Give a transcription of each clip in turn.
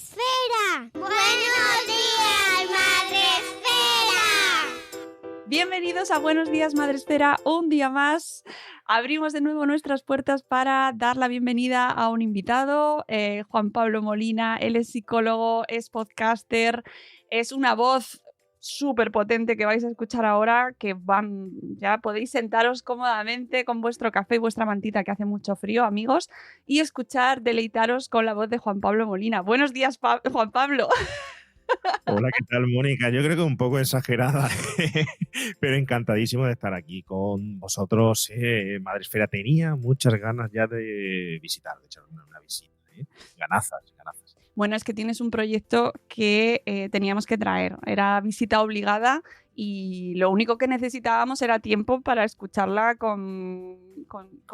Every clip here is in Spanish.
Esfera. Buenos días, Madre Esfera. Bienvenidos a Buenos días, Madre Esfera. Un día más abrimos de nuevo nuestras puertas para dar la bienvenida a un invitado, Juan Pablo Molina. Él es psicólogo, es podcaster, es una voz súper potente que vais a escuchar ahora, ya podéis sentaros cómodamente con vuestro café y vuestra mantita, que hace mucho frío, amigos, y deleitaros con la voz de Juan Pablo Molina. Buenos días, Juan Pablo. Hola, ¿qué tal, Mónica? Yo creo que un poco exagerada, pero encantadísimo de estar aquí con vosotros. Madre Esfera, tenía muchas ganas ya de visitar, de echar una visita. Ganazas. Bueno, es que tienes un proyecto que teníamos que traer. Era visita obligada y lo único que necesitábamos era tiempo para escucharla con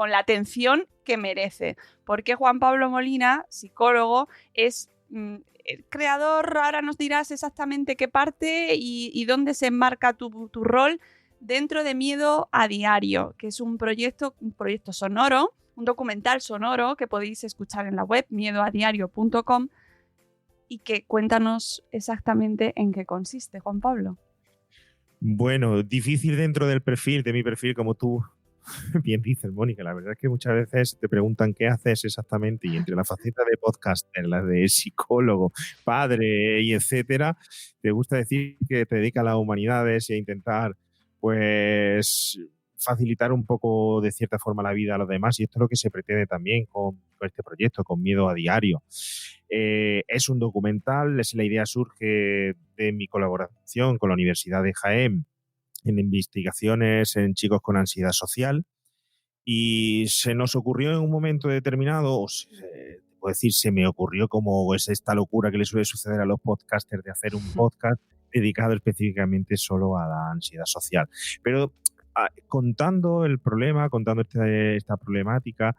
la atención que merece. Porque Juan Pablo Molina, psicólogo, es el creador. Ahora nos dirás exactamente qué parte y dónde se enmarca tu rol dentro de Miedo a Diario, que es un proyecto sonoro, un documental sonoro que podéis escuchar en la web miedoadiario.com. Y que cuéntanos exactamente en qué consiste, Juan Pablo. Bueno, difícil dentro de mi perfil, como tú bien dices, Mónica. La verdad es que muchas veces te preguntan qué haces exactamente y entre la faceta de podcaster, la de psicólogo, padre y etcétera, te gusta decir que te dedicas a las humanidades y a intentar, pues, facilitar un poco de cierta forma la vida a los demás, y esto es lo que se pretende también con este proyecto, con Miedo a Diario. Es un documental, la idea surge de mi colaboración con la Universidad de Jaén en investigaciones en chicos con ansiedad social, y se nos ocurrió en un momento determinado, puedo decir, se me ocurrió, como es esta locura que le suele suceder a los podcasters, de hacer un podcast dedicado específicamente solo a la ansiedad social. Pero contando el problema, contando esta problemática,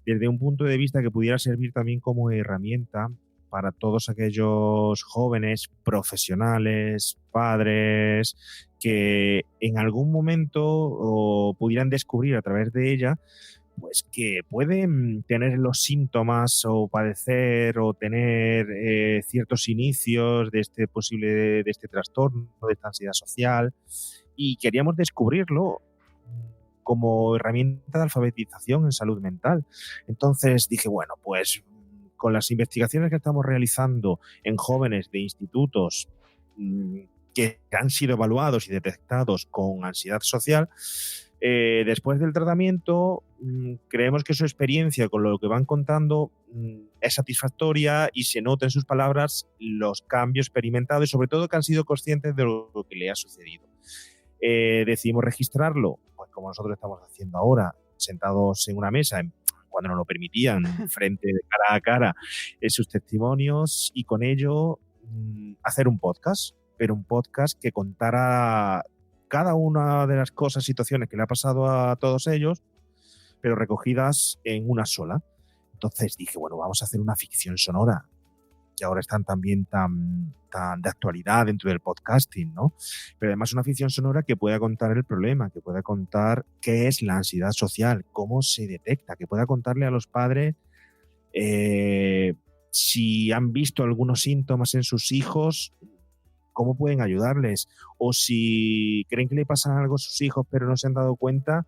desde un punto de vista que pudiera servir también como herramienta para todos aquellos jóvenes, profesionales, padres, que en algún momento pudieran descubrir a través de ella, pues que pueden tener los síntomas o padecer o tener ciertos inicios de este trastorno, de esta ansiedad social, y queríamos descubrirlo como herramienta de alfabetización en salud mental. Entonces dije, bueno, pues con las investigaciones que estamos realizando en jóvenes de institutos que han sido evaluados y detectados con ansiedad social, después del tratamiento, creemos que su experiencia con lo que van contando es satisfactoria y se nota en sus palabras los cambios experimentados y sobre todo que han sido conscientes de lo que le ha sucedido. Decidimos registrarlo, pues como nosotros estamos haciendo ahora, sentados en una mesa, cuando nos lo permitían, frente de cara a cara, sus testimonios, y con ello hacer un podcast, pero un podcast que contara cada una de las cosas, situaciones que le ha pasado a todos ellos, pero recogidas en una sola. Entonces dije, bueno, vamos a hacer una ficción sonora, que ahora están también tan de actualidad dentro del podcasting, ¿no? Pero además una ficción sonora que pueda contar el problema, que pueda contar qué es la ansiedad social, cómo se detecta, que pueda contarle a los padres si han visto algunos síntomas en sus hijos, cómo pueden ayudarles, o si creen que le pasa algo a sus hijos pero no se han dado cuenta,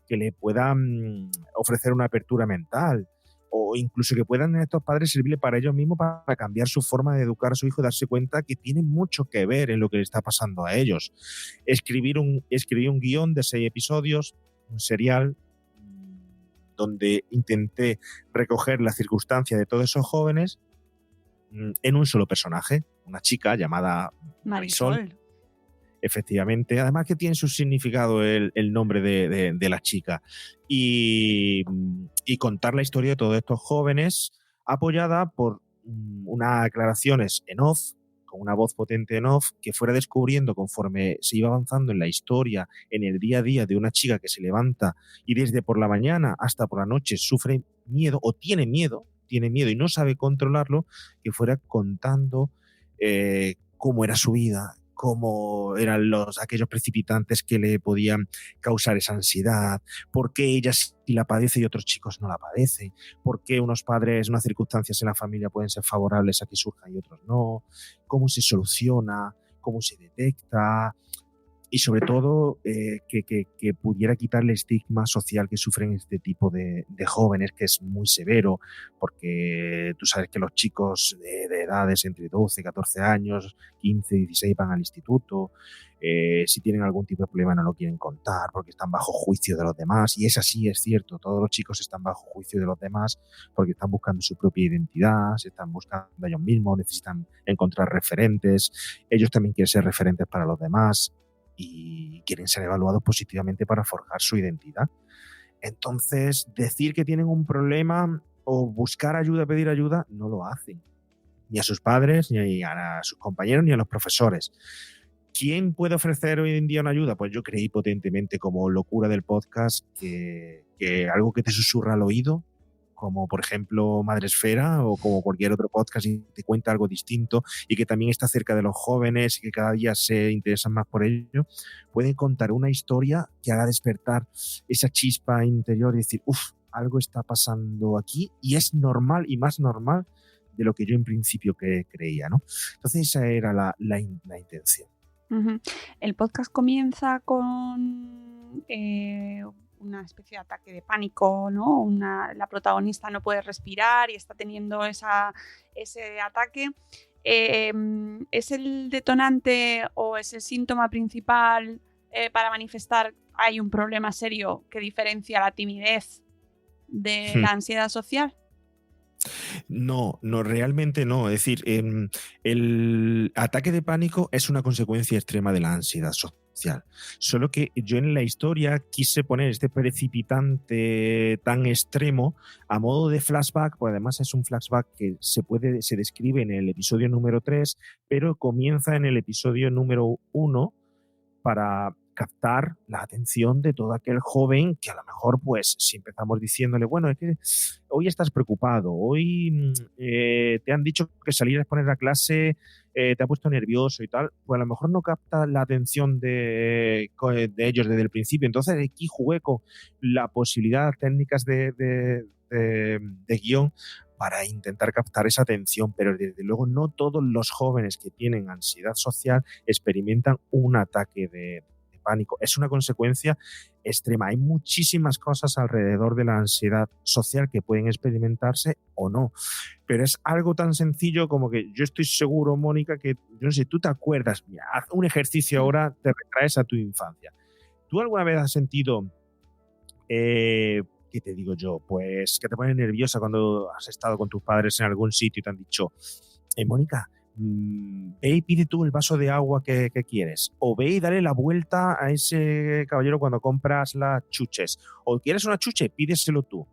que le puedan ofrecer una apertura mental, o incluso que puedan estos padres servirle para ellos mismos para cambiar su forma de educar a su hijo y darse cuenta que tiene mucho que ver en lo que le está pasando a ellos. Escribí un guión de 6 episodios, un serial, donde intenté recoger la circunstancia de todos esos jóvenes en un solo personaje, una chica llamada Marisol. Efectivamente, además que tiene su significado el nombre de la chica, y contar la historia de todos estos jóvenes apoyada por unas aclaraciones en off, con una voz potente en off, que fuera descubriendo conforme se iba avanzando en la historia, en el día a día de una chica que se levanta y desde por la mañana hasta por la noche sufre miedo o tiene miedo y no sabe controlarlo, que fuera contando cómo era su vida, cómo eran aquellos precipitantes que le podían causar esa ansiedad, por qué ella sí la padece y otros chicos no la padecen, por qué unos padres, unas circunstancias en la familia pueden ser favorables a que surjan y otros no, cómo se soluciona, cómo se detecta, y sobre todo que pudiera quitar el estigma social que sufren este tipo de jóvenes, que es muy severo, porque tú sabes que los chicos de edades entre 12, 14 años, 15, 16 van al instituto, si tienen algún tipo de problema no lo quieren contar porque están bajo juicio de los demás, y es así, es cierto, todos los chicos están bajo juicio de los demás porque están buscando su propia identidad, se están buscando a ellos mismos, necesitan encontrar referentes, ellos también quieren ser referentes para los demás, y quieren ser evaluados positivamente para forjar su identidad. Entonces, decir que tienen un problema o buscar ayuda, pedir ayuda, no lo hacen. Ni a sus padres, ni a sus compañeros, ni a los profesores. ¿Quién puede ofrecer hoy en día una ayuda? Pues yo creí potentemente, como locura del podcast, que algo que te susurra al oído, como por ejemplo Madresfera o como cualquier otro podcast y te cuenta algo distinto y que también está cerca de los jóvenes y que cada día se interesan más por ello, pueden contar una historia que haga despertar esa chispa interior y decir, algo está pasando aquí y es normal y más normal de lo que yo en principio creía, ¿no? Entonces esa era la intención. Uh-huh. El podcast comienza con una especie de ataque de pánico, ¿no? La protagonista no puede respirar y está teniendo ese ataque. ¿Es el detonante o es el síntoma principal para manifestar hay un problema serio que diferencia la timidez de la ansiedad social? No, realmente no. Es decir, el ataque de pánico es una consecuencia extrema de la ansiedad social. Solo que yo en la historia quise poner este precipitante tan extremo a modo de flashback, porque además es un flashback que se describe en el episodio número 3, pero comienza en el episodio número 1 para captar la atención de todo aquel joven que a lo mejor, pues, si empezamos diciéndole, bueno, es que hoy estás preocupado, hoy te han dicho que salir a exponer la clase te ha puesto nervioso y tal, pues a lo mejor no capta la atención de ellos desde el principio. Entonces aquí jugué con la posibilidad, técnicas de guión para intentar captar esa atención, pero desde luego no todos los jóvenes que tienen ansiedad social experimentan un ataque de pánico. Es una consecuencia extrema. Hay muchísimas cosas alrededor de la ansiedad social que pueden experimentarse o no, pero es algo tan sencillo como que yo estoy seguro, Mónica, que yo no sé, tú te acuerdas, mira, haz un ejercicio ahora, te retraes a tu infancia. ¿Tú alguna vez has sentido ¿qué te digo yo? Pues que te pones nerviosa cuando has estado con tus padres en algún sitio y te han dicho, Mónica, ve y pide tú el vaso de agua que quieres, o ve y dale la vuelta a ese caballero cuando compras las chuches, o quieres una chuche, pídeselo tú.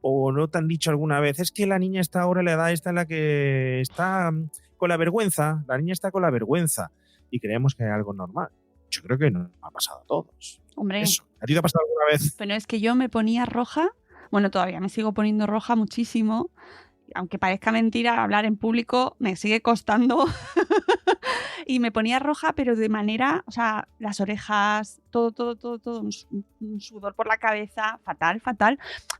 O no te han dicho alguna vez, es que la niña está ahora en la edad esta en la que está con la vergüenza, la niña está con la vergüenza y creemos que es algo normal. Yo creo que nos ha pasado a todos. Hombre, eso. ¿A ti te ha pasado alguna vez? Pero es que yo me ponía roja, bueno, todavía me sigo poniendo roja muchísimo, aunque parezca mentira, hablar en público me sigue costando y me ponía roja, pero de manera, o sea, las orejas, todo, un sudor por la cabeza, fatal.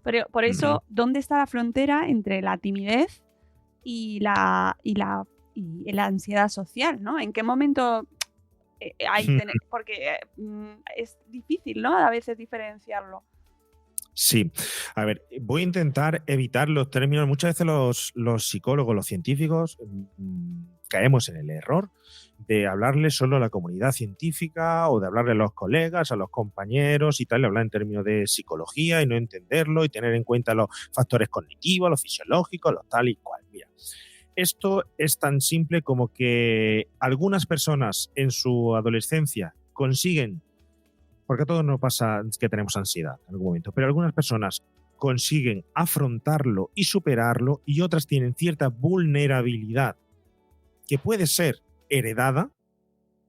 Pero por eso, ¿dónde está la frontera entre la timidez y la ansiedad social, ¿no? ¿En qué momento porque es difícil, ¿no? A veces diferenciarlo. Sí, a ver, voy a intentar evitar los términos. Muchas veces los psicólogos, los científicos, caemos en el error de hablarle solo a la comunidad científica o de hablarle a los colegas, a los compañeros y tal, de hablar en términos de psicología y no entenderlo y tener en cuenta los factores cognitivos, los fisiológicos, los tal y cual. Mira, esto es tan simple como que algunas personas en su adolescencia consiguen, porque a todos nos pasa que tenemos ansiedad en algún momento, pero algunas personas consiguen afrontarlo y superarlo y otras tienen cierta vulnerabilidad que puede ser heredada,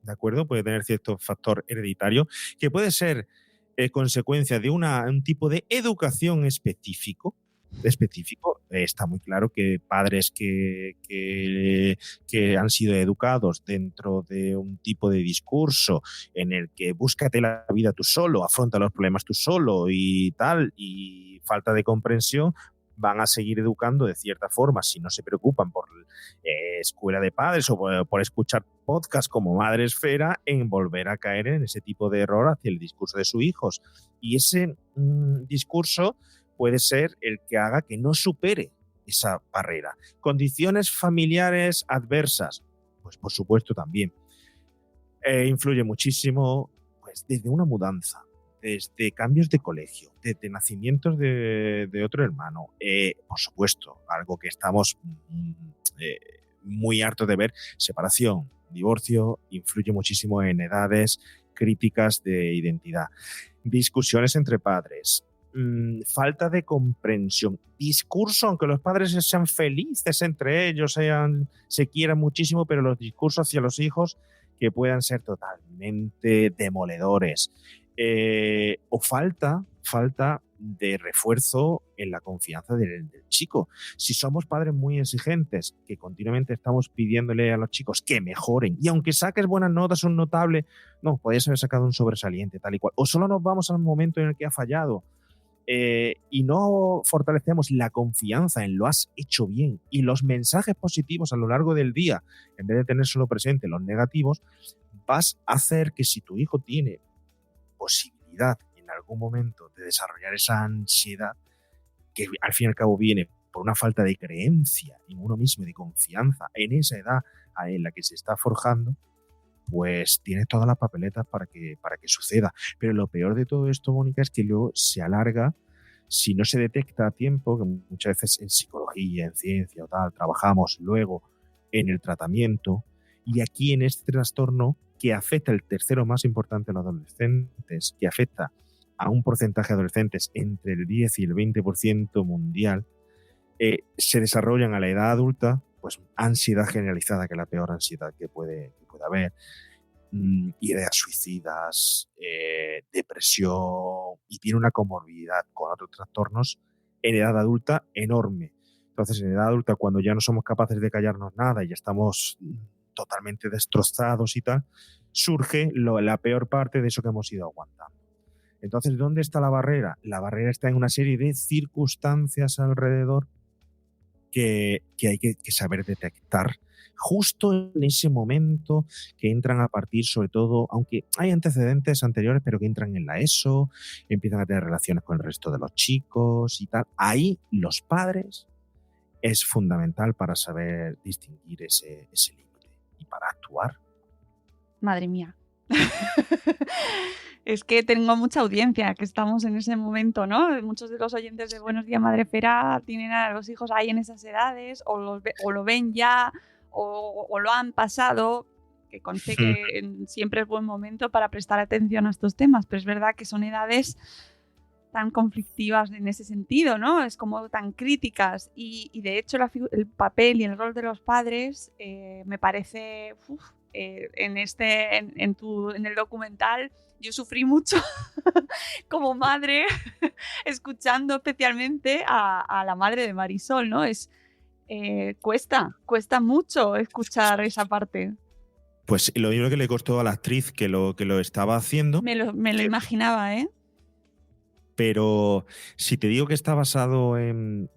¿de acuerdo? Puede tener cierto factor hereditario, que puede ser consecuencia de un tipo de educación específico, específico, está muy claro que padres que han sido educados dentro de un tipo de discurso en el que búscate la vida tú solo, afronta los problemas tú solo y tal, y falta de comprensión, van a seguir educando de cierta forma si no se preocupan por escuela de padres o por escuchar podcasts como Madre Esfera, en volver a caer en ese tipo de error hacia el discurso de sus hijos. Y ese discurso puede ser el que haga que no supere esa barrera. Condiciones familiares adversas, pues por supuesto también. Influye muchísimo, pues desde una mudanza, desde cambios de colegio, desde nacimientos de otro hermano. Por supuesto, algo que estamos muy hartos de ver, separación, divorcio, influye muchísimo en edades críticas de identidad. Discusiones entre padres, falta de comprensión, discurso, aunque los padres sean felices entre ellos, se quieran muchísimo, pero los discursos hacia los hijos que puedan ser totalmente demoledores. O falta de refuerzo en la confianza del chico. Si somos padres muy exigentes, que continuamente estamos pidiéndole a los chicos que mejoren, y aunque saques buenas notas, un notable, no, podías haber sacado un sobresaliente, tal y cual. O solo nos vamos al momento en el que ha fallado. Y no fortalecemos la confianza en lo has hecho bien y los mensajes positivos a lo largo del día, en vez de tener solo presente los negativos, vas a hacer que si tu hijo tiene posibilidad en algún momento de desarrollar esa ansiedad, que al fin y al cabo viene por una falta de creencia en uno mismo y de confianza en esa edad en la que se está forjando, pues tienes todas las papeletas para que suceda. Pero lo peor de todo esto, Mónica, es que luego se alarga si no se detecta a tiempo, que muchas veces en psicología, en ciencia o tal, trabajamos luego en el tratamiento, y aquí en este trastorno que afecta el tercero más importante a los adolescentes, que afecta a un porcentaje de adolescentes entre el 10 y el 20% mundial, se desarrollan a la edad adulta, pues ansiedad generalizada, que es la peor ansiedad que puede haber, ideas suicidas, depresión, y tiene una comorbilidad con otros trastornos en edad adulta enorme. Entonces, en edad adulta, cuando ya no somos capaces de callarnos nada y ya estamos totalmente destrozados y tal, surge la peor parte de eso que hemos ido aguantando. Entonces, ¿dónde está la barrera? La barrera está en una serie de circunstancias alrededor que hay que saber detectar justo en ese momento, que entran a partir, sobre todo, aunque hay antecedentes anteriores, pero que entran en la ESO, empiezan a tener relaciones con el resto de los chicos y tal. Ahí los padres es fundamental para saber distinguir ese límite y para actuar. Madre mía. Es que tengo mucha audiencia, que estamos en ese momento, ¿no? Muchos de los oyentes de Buenos Días, Madre Esfera tienen a los hijos ahí en esas edades, o lo ven ya, o lo han pasado, que conste que siempre es buen momento para prestar atención a estos temas, pero es verdad que son edades tan conflictivas en ese sentido, ¿no? Es como tan críticas, y de hecho el papel y el rol de los padres me parece... en el documental yo sufrí mucho como madre escuchando especialmente a la madre de Marisol, ¿no? Cuesta mucho escuchar esa parte. Pues lo mismo que le costó a la actriz que lo estaba haciendo. Me lo imaginaba, ¿eh? Pero si te digo que está basado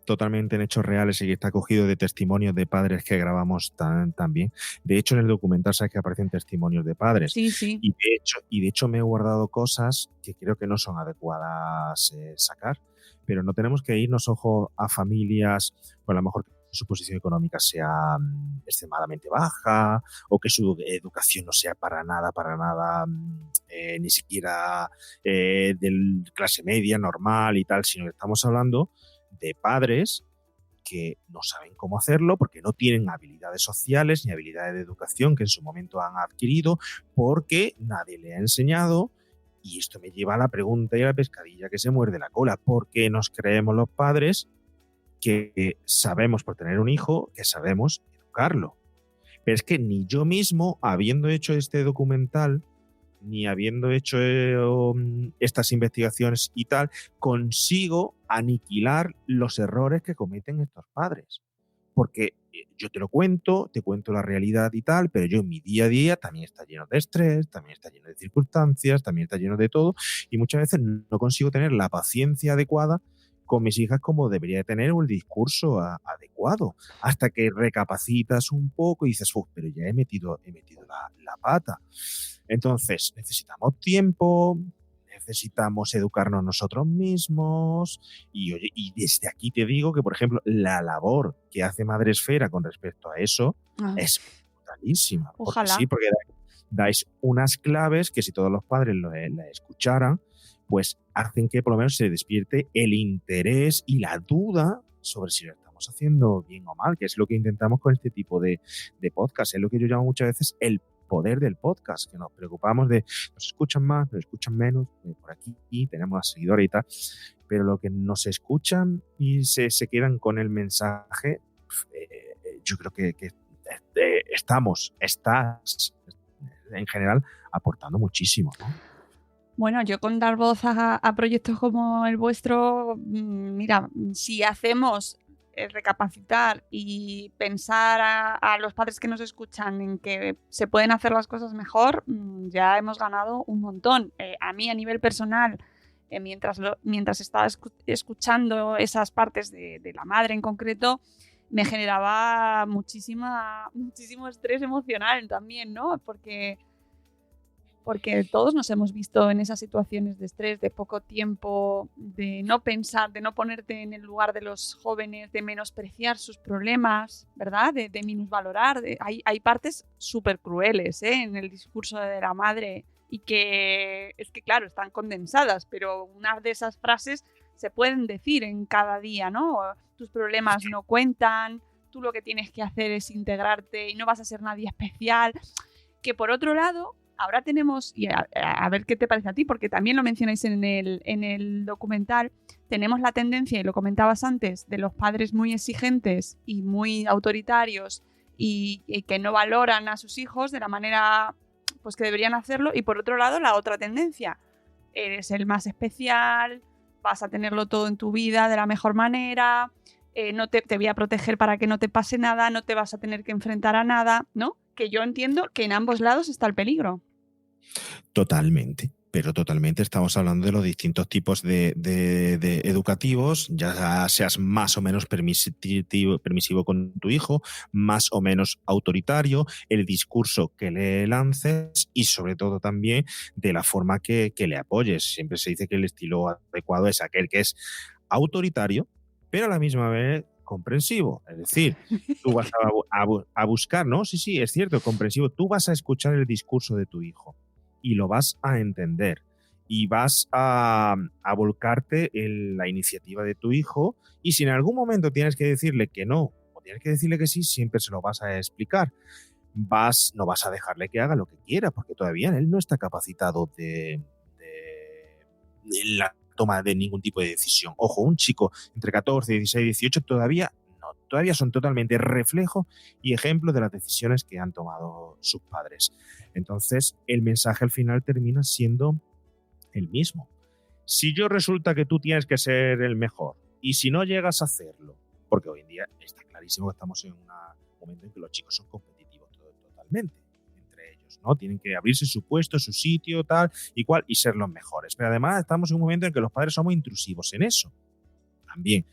totalmente en hechos reales y que está cogido de testimonios de padres que grabamos también. De hecho, en el documental sabes que aparecen testimonios de padres. Sí, sí. Y de hecho me he guardado cosas que creo que no son adecuadas sacar. Pero no tenemos que irnos, ojo, a familias, pues a lo mejor su posición económica sea extremadamente baja, o que su educación no sea para nada ni siquiera de clase media, normal y tal, sino que estamos hablando de padres que no saben cómo hacerlo porque no tienen habilidades sociales ni habilidades de educación que en su momento han adquirido porque nadie le ha enseñado. Y esto me lleva a la pregunta y a la pescadilla que se muerde la cola. ¿Por qué nos creemos los padres que sabemos, por tener un hijo, que sabemos educarlo? Pero es que ni yo mismo, habiendo hecho este documental, ni habiendo hecho estas investigaciones y tal, consigo aniquilar los errores que cometen estos padres. Porque yo te cuento la realidad y tal, pero yo en mi día a día también está lleno de estrés, también está lleno de circunstancias, también está lleno de todo, y muchas veces no consigo tener la paciencia adecuada con mis hijas como debería tener, o el discurso adecuado, hasta que recapacitas un poco y dices, pero ya he metido la pata. Entonces, necesitamos tiempo, necesitamos educarnos nosotros mismos y, oye, y desde aquí te digo que, por ejemplo, la labor que hace Madresfera con respecto a eso es brutalísima. Ojalá. Porque sí, porque dais unas claves que si todos los padres la escucharan, pues hacen que por lo menos se despierte el interés y la duda sobre si lo estamos haciendo bien o mal, que es lo que intentamos con este tipo de podcast. Es lo que yo llamo muchas veces el poder del podcast, que nos preocupamos de nos escuchan más, nos escuchan menos, por aquí tenemos a seguidores y tal, pero lo que nos escuchan y se quedan con el mensaje, yo creo que estás en general aportando muchísimo, ¿no? Bueno, yo con dar voz a proyectos como el vuestro, mira, si hacemos recapacitar y pensar a los padres que nos escuchan en que se pueden hacer las cosas mejor, ya hemos ganado un montón. A mí a nivel personal, mientras estaba escuchando esas partes de la madre en concreto, me generaba muchísimo estrés emocional también, ¿no? Porque todos nos hemos visto en esas situaciones de estrés, de poco tiempo, de no pensar, de no ponerte en el lugar de los jóvenes, de menospreciar sus problemas, ¿verdad? De minusvalorar. Hay partes súper crueles, en el discurso de la madre y que es que, claro, están condensadas, pero una de esas frases se pueden decir en cada día, ¿no? Tus problemas no cuentan, tú lo que tienes que hacer es integrarte y no vas a ser nadie especial. Que por otro lado, ahora tenemos, y a ver qué te parece a ti, porque también lo mencionáis en el documental, tenemos la tendencia, y lo comentabas antes, de los padres muy exigentes y muy autoritarios y que no valoran a sus hijos de la manera pues que deberían hacerlo, y por otro lado la otra tendencia, eres el más especial, vas a tenerlo todo en tu vida de la mejor manera, no te voy a proteger para que no te pase nada, no te vas a tener que enfrentar a nada, ¿no? Que yo entiendo que en ambos lados está el peligro. Totalmente, pero totalmente estamos hablando de los distintos tipos de educativos, ya seas más o menos permisivo con tu hijo, más o menos autoritario, el discurso que le lances y sobre todo también de la forma que le apoyes. Siempre se dice que el estilo adecuado es aquel que es autoritario, pero a la misma vez comprensivo. Es decir, tú vas a buscar, ¿no? Sí, es cierto, comprensivo. Tú vas a escuchar el discurso de tu hijo y lo vas a entender y vas a volcarte en la iniciativa de tu hijo, y si en algún momento tienes que decirle que no o tienes que decirle que sí, siempre se lo vas a explicar. No vas a dejarle que haga lo que quiera, porque todavía él no está capacitado de la toma de ningún tipo de decisión. Ojo, un chico entre 14, 16 y 18 todavía son totalmente reflejo y ejemplo de las decisiones que han tomado sus padres. Entonces, el mensaje al final termina siendo el mismo. Si yo resulta que tú tienes que ser el mejor y si no llegas a hacerlo, porque hoy en día está clarísimo que estamos en un momento en que los chicos son competitivos totalmente entre ellos, ¿no? Tienen que abrirse su puesto, su sitio, tal y cual, y ser los mejores. Pero además estamos en un momento en que los padres somos intrusivos en eso también.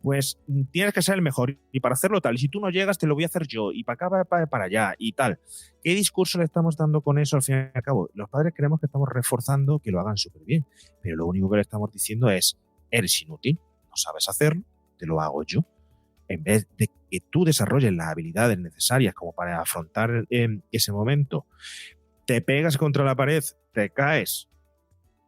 Pues tienes que ser el mejor y para hacerlo tal, y si tú no llegas te lo voy a hacer yo y para acá, para allá y tal. ¿Qué discurso le estamos dando con eso al fin y al cabo? Los padres creemos que estamos reforzando que lo hagan súper bien, pero lo único que le estamos diciendo es, eres inútil, no sabes hacerlo, te lo hago yo. En vez de que tú desarrolles las habilidades necesarias como para afrontar ese momento, te pegas contra la pared, te caes,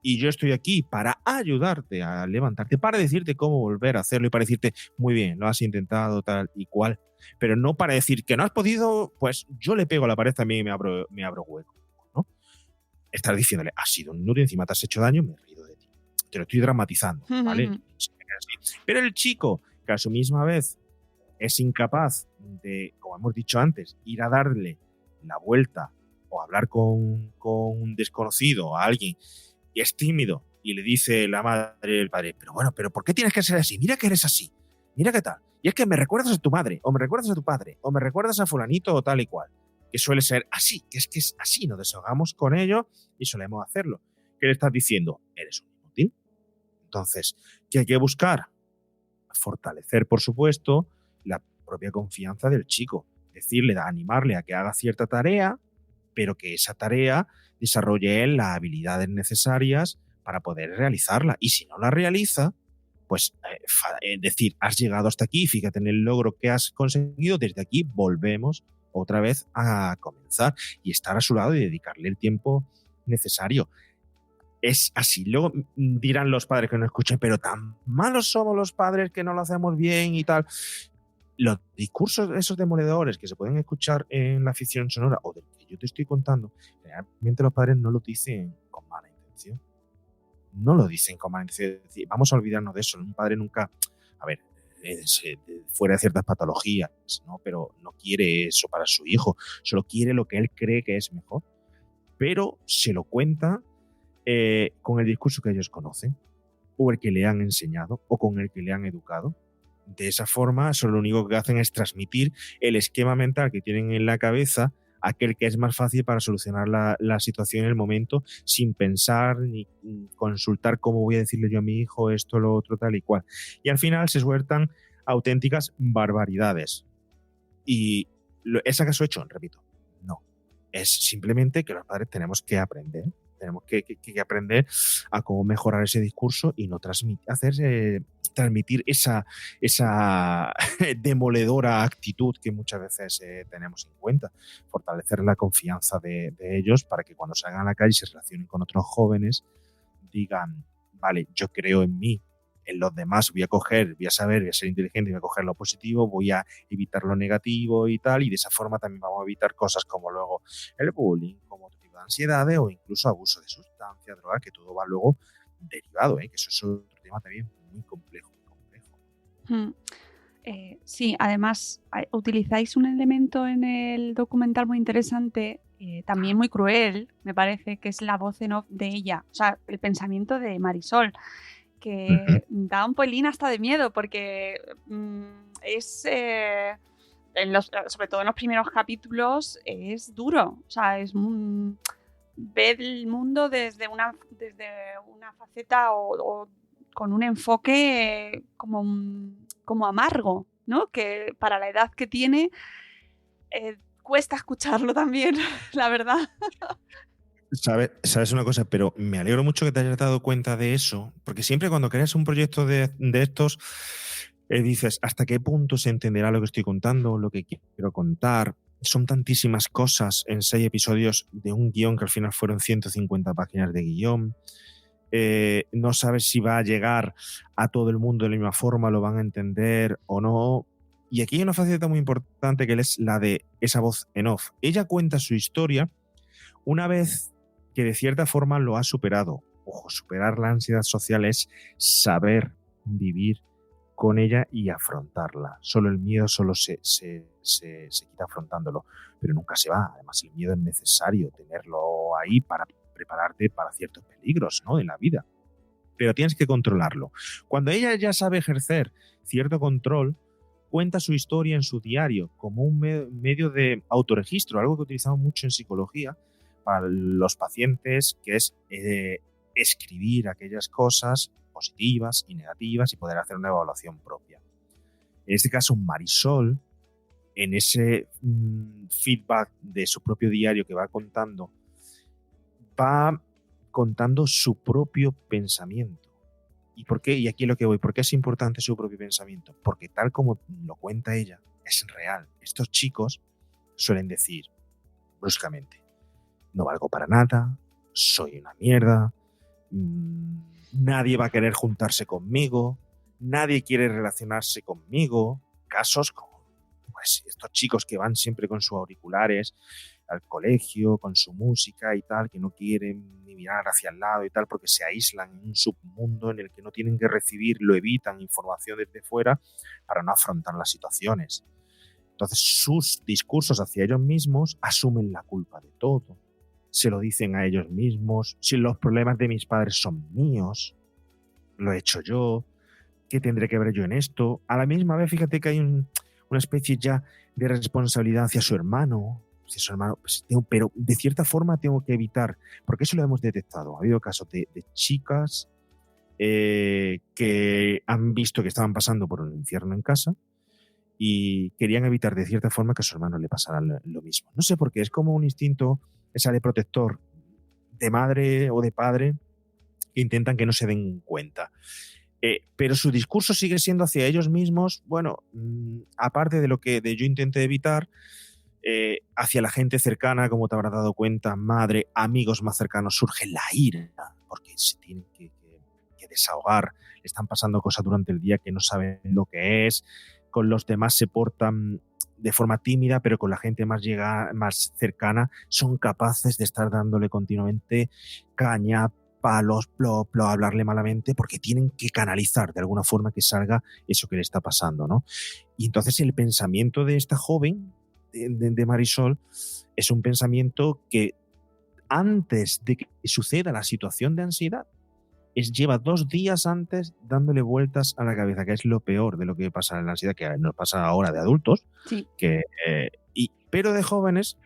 y yo estoy aquí para ayudarte a levantarte, para decirte cómo volver a hacerlo y para decirte, muy bien, lo has intentado tal y cual, pero no para decir que no has podido, pues yo le pego a la pared también y me abro hueco, ¿no? Estás diciéndole, has sido un inútil, encima te has hecho daño, me he reído de ti. Te lo estoy dramatizando, ¿vale? Pero el chico, que a su misma vez es incapaz de, como hemos dicho antes, ir a darle la vuelta o hablar con un desconocido o a alguien y es tímido y le dice la madre el padre, pero bueno, pero ¿por qué tienes que ser así? Mira que eres así, mira qué tal. Y es que me recuerdas a tu madre, o me recuerdas a tu padre, o me recuerdas a fulanito o tal y cual. Que suele ser así, que es así, nos desahogamos con ello y solemos hacerlo. ¿Qué le estás diciendo? Eres un inútil. Entonces, ¿qué hay que buscar? Fortalecer, por supuesto, la propia confianza del chico. Decirle, animarle a que haga cierta tarea, pero que esa tarea desarrolle él las habilidades necesarias para poder realizarla. Y si no la realiza, pues decir, has llegado hasta aquí, fíjate en el logro que has conseguido, desde aquí volvemos otra vez a comenzar y estar a su lado y dedicarle el tiempo necesario. Es así. Luego dirán los padres que no escuchen, pero tan malos somos los padres que no lo hacemos bien y tal. Los discursos esos demoledores que se pueden escuchar en la ficción sonora o del que yo te estoy contando, realmente los padres no lo dicen con mala intención. No lo dicen con mala intención. Vamos a olvidarnos de eso. Un padre nunca, a ver, fuera de ciertas patologías, ¿no? Pero no quiere eso para su hijo. Solo quiere lo que él cree que es mejor. Pero se lo cuenta con el discurso que ellos conocen, o el que le han enseñado, o con el que le han educado. De esa forma, eso lo único que hacen es transmitir el esquema mental que tienen en la cabeza, aquel que es más fácil para solucionar la situación en el momento, sin pensar ni consultar cómo voy a decirle yo a mi hijo esto, lo otro, tal y cual. Y al final se sueltan auténticas barbaridades. ¿Y es acaso hecho? Repito, no. Es simplemente que los padres tenemos que aprender. Tenemos que aprender a cómo mejorar ese discurso y no transmitir esa demoledora actitud que muchas veces tenemos en cuenta. Fortalecer la confianza de ellos para que cuando salgan a la calle y se relacionen con otros jóvenes digan, vale, yo creo en mí, en los demás voy a saber, voy a ser inteligente, voy a coger lo positivo, voy a evitar lo negativo y tal, y de esa forma también vamos a evitar cosas como luego el bullying, como otro tipo de ansiedades o incluso abuso de sustancias, drogas, que todo va luego derivado, que eso es otro tema también muy complejo. Sí, además utilizáis un elemento en el documental muy interesante, también muy cruel, me parece, que es la voz en off de ella, o sea, el pensamiento de Marisol, que da un pelín hasta de miedo porque es, sobre todo en los primeros capítulos, es duro, o sea, es ver el mundo desde una faceta o con un enfoque como amargo, ¿no? Que para la edad que tiene cuesta escucharlo también, la verdad. ¿Sabes una cosa? Pero me alegro mucho que te hayas dado cuenta de eso, porque siempre cuando creas un proyecto de estos, dices, ¿hasta qué punto se entenderá lo que estoy contando, lo que quiero contar? Son tantísimas cosas en 6 episodios de un guión que al final fueron 150 páginas de guión. No sabes si va a llegar a todo el mundo de la misma forma, lo van a entender o no. Y aquí hay una faceta muy importante que es la de esa voz en off. Ella cuenta su historia una vez que de cierta forma lo ha superado. Ojo, superar la ansiedad social es saber vivir con ella y afrontarla. Solo el miedo solo se quita afrontándolo, pero nunca se va. Además, el miedo es necesario tenerlo ahí para prepararte para ciertos peligros, ¿no?, en la vida. Pero tienes que controlarlo. Cuando ella ya sabe ejercer cierto control, cuenta su historia en su diario como un medio de autorregistro, algo que utilizamos mucho en psicología para los pacientes, que es escribir aquellas cosas positivas y negativas y poder hacer una evaluación propia. En este caso, Marisol, en ese feedback de su propio diario que va contando su propio pensamiento. ¿Y por qué? Y aquí es lo que voy. ¿Por qué es importante su propio pensamiento? Porque tal como lo cuenta ella, es real. Estos chicos suelen decir bruscamente, no valgo para nada, soy una mierda, nadie va a querer juntarse conmigo, nadie quiere relacionarse conmigo. Casos como pues, estos chicos que van siempre con sus auriculares al colegio, con su música y tal, que no quieren ni mirar hacia el lado y tal, porque se aíslan en un submundo en el que no tienen que recibir, lo evitan información desde fuera para no afrontar las situaciones. Entonces sus discursos hacia ellos mismos asumen la culpa de todo. Se lo dicen a ellos mismos. Si los problemas de mis padres son míos, lo he hecho yo, ¿qué tendré que ver yo en esto? A la misma vez, fíjate que hay una especie ya de responsabilidad hacia su hermano. Pues pero de cierta forma tengo que evitar, porque eso lo hemos detectado. Ha habido casos de chicas que han visto que estaban pasando por un infierno en casa y querían evitar de cierta forma que a su hermano le pasara lo mismo. No sé por qué, es como un instinto, esa de protector de madre o de padre, que intentan que no se den cuenta. Pero su discurso sigue siendo hacia ellos mismos, bueno, aparte de lo que yo intenté evitar, hacia la gente cercana, como te habrás dado cuenta, madre, amigos más cercanos, surge la ira, porque se tienen que desahogar, le están pasando cosas durante el día que no saben lo que es, con los demás se portan de forma tímida, pero con la gente más cercana son capaces de estar dándole continuamente caña, palos, hablarle malamente, porque tienen que canalizar de alguna forma que salga eso que le está pasando, ¿no? Y entonces el pensamiento de esta joven, de Marisol, es un pensamiento que antes de que suceda la situación de ansiedad, lleva 2 días antes dándole vueltas a la cabeza, que es lo peor de lo que pasa en la ansiedad, que nos pasa ahora de adultos, Sí. Pero de jóvenes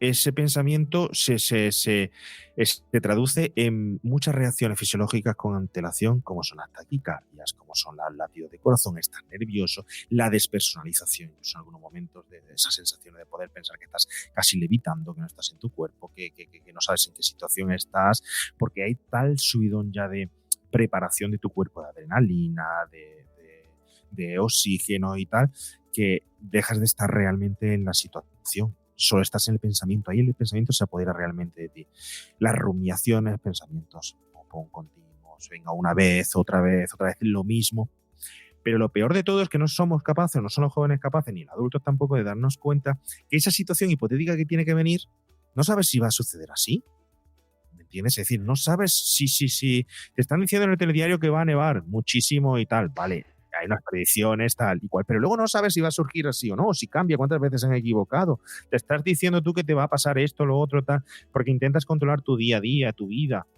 ese pensamiento se traduce en muchas reacciones fisiológicas con antelación, como son las taquicardias, como son los latidos de corazón, estar nervioso, la despersonalización, incluso en algunos momentos de esa sensación de poder pensar que estás casi levitando, que no estás en tu cuerpo, que no sabes en qué situación estás, porque hay tal subidón ya de preparación de tu cuerpo, de adrenalina, de oxígeno y tal, que dejas de estar realmente en la situación. Solo estás en el pensamiento. Ahí el pensamiento se apodera realmente de ti. Las rumiaciones, pensamientos continuos, venga, una vez, otra vez, lo mismo. Pero lo peor de todo es que no somos capaces, no son los jóvenes capaces, ni los adultos tampoco, de darnos cuenta que esa situación hipotética que tiene que venir, no sabes si va a suceder así. ¿Me entiendes? Es decir, no sabes si te están diciendo en el telediario que va a nevar muchísimo y tal, vale, hay unas predicciones, tal y cual, pero luego no sabes si va a surgir así o no, si cambia, cuántas veces se han equivocado. Te estás diciendo tú que te va a pasar esto, lo otro, tal, porque intentas controlar tu día a día, tu vida,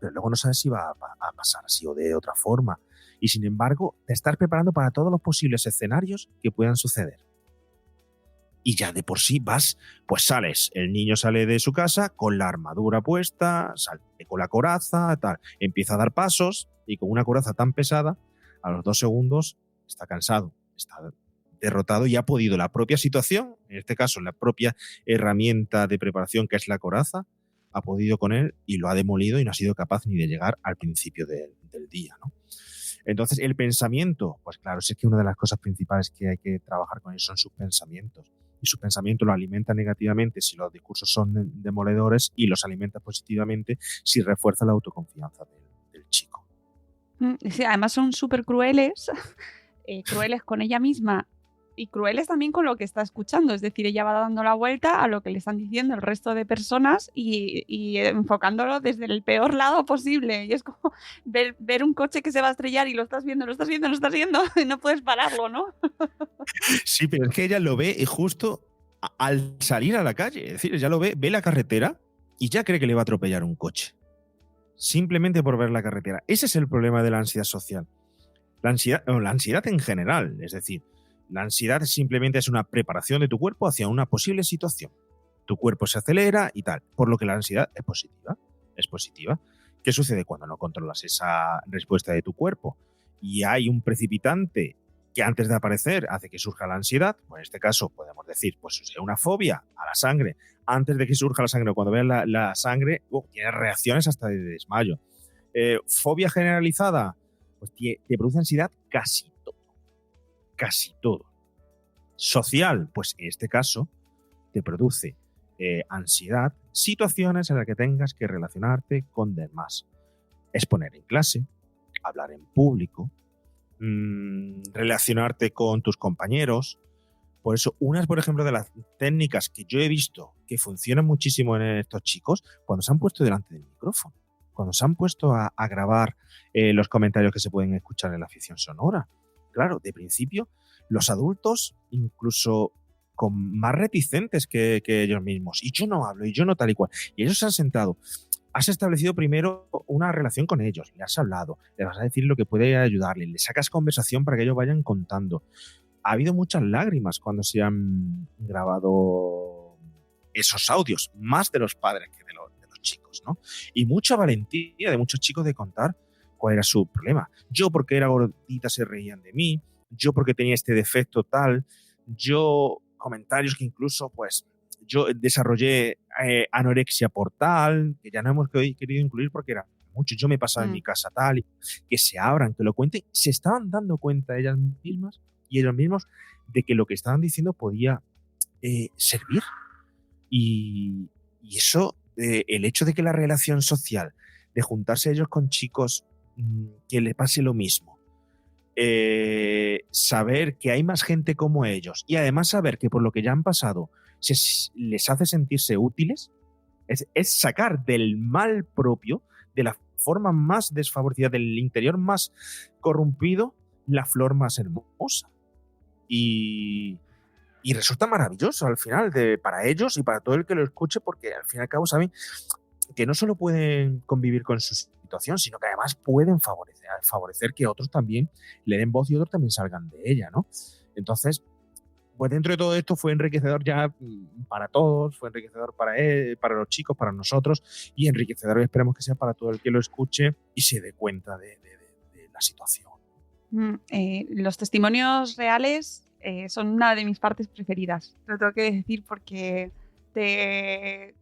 pero luego no sabes si va a pasar así o de otra forma. Y sin embargo, te estás preparando para todos los posibles escenarios que puedan suceder. Y ya de por sí sales, el niño sale de su casa con la armadura puesta, sale con la coraza, tal, empieza a dar pasos y con una coraza tan pesada, a los 2 segundos está cansado, está derrotado y ha podido la propia situación, en este caso la propia herramienta de preparación que es la coraza, ha podido con él y lo ha demolido y no ha sido capaz ni de llegar al principio del día, ¿no? Entonces el pensamiento, pues claro, es que una de las cosas principales que hay que trabajar con ellos son sus pensamientos. Y sus pensamientos los alimenta negativamente si los discursos son demoledores y los alimenta positivamente si refuerza la autoconfianza del chico. Sí, además son súper crueles, crueles con ella misma y crueles también con lo que está escuchando. Es decir, ella va dando la vuelta a lo que le están diciendo el resto de personas y enfocándolo desde el peor lado posible. Y es como ver un coche que se va a estrellar y lo estás viendo y no puedes pararlo, ¿no? Sí, pero es que ella lo ve justo al salir a la calle. Es decir, ella lo ve la carretera y ya cree que le va a atropellar un coche. Simplemente por ver la carretera. Ese es el problema de la ansiedad social. La ansiedad en general. Es decir, la ansiedad simplemente es una preparación de tu cuerpo hacia una posible situación. Tu cuerpo se acelera y tal. Por lo que la ansiedad es positiva. Es positiva. ¿Qué sucede cuando no controlas esa respuesta de tu cuerpo? Y hay un precipitante que antes de aparecer hace que surja la ansiedad, pues en este caso podemos decir, pues una fobia a la sangre. Antes de que surja la sangre, cuando veas la sangre, tienes reacciones hasta de desmayo. Fobia generalizada, pues te produce ansiedad casi todo. Social, pues en este caso te produce ansiedad, situaciones en las que tengas que relacionarte con demás. Exponer en clase, hablar en público, relacionarte con tus compañeros. Por eso, por ejemplo, de las técnicas que yo he visto que funcionan muchísimo en estos chicos, cuando se han puesto delante del micrófono, cuando se han puesto a grabar los comentarios que se pueden escuchar en la ficción sonora. Claro, de principio los adultos incluso con más reticentes que ellos mismos. Y yo no hablo, y yo no tal y cual. Y ellos se han sentado. Has establecido primero una relación con ellos, le has hablado, le vas a decir lo que puede ayudarle, le sacas conversación para que ellos vayan contando. Ha habido muchas lágrimas cuando se han grabado esos audios, más de los padres que de los chicos, ¿no? Y mucha valentía de muchos chicos de contar cuál era su problema. Yo porque era gordita se reían de mí, yo porque tenía este defecto tal, yo comentarios que incluso pues yo desarrollé anorexia por tal, que ya no hemos querido incluir porque era mucho, yo me pasaba en mi casa tal, que se abran, que lo cuenten, se estaban dando cuenta ellas mismas y ellos mismos de que lo que estaban diciendo podía servir. Y eso, el hecho de que la relación social, de juntarse ellos con chicos que les pase lo mismo, saber que hay más gente como ellos y además saber que por lo que ya han pasado les hace sentirse útiles, es sacar del mal propio, de la forma más desfavorecida, del interior más corrompido, la flor más hermosa. Y resulta maravilloso al final para ellos y para todo el que lo escuche, porque al fin y al cabo saben que no solo pueden convivir con su situación, sino que además pueden favorecer que otros también le den voz y otros también salgan de ella, ¿no? Entonces, pues dentro de todo esto fue enriquecedor ya para todos, fue enriquecedor para él, para los chicos, para nosotros, y enriquecedor esperemos que sea para todo el que lo escuche y se dé cuenta de la situación. Los testimonios reales son una de mis partes preferidas, lo tengo que decir, porque te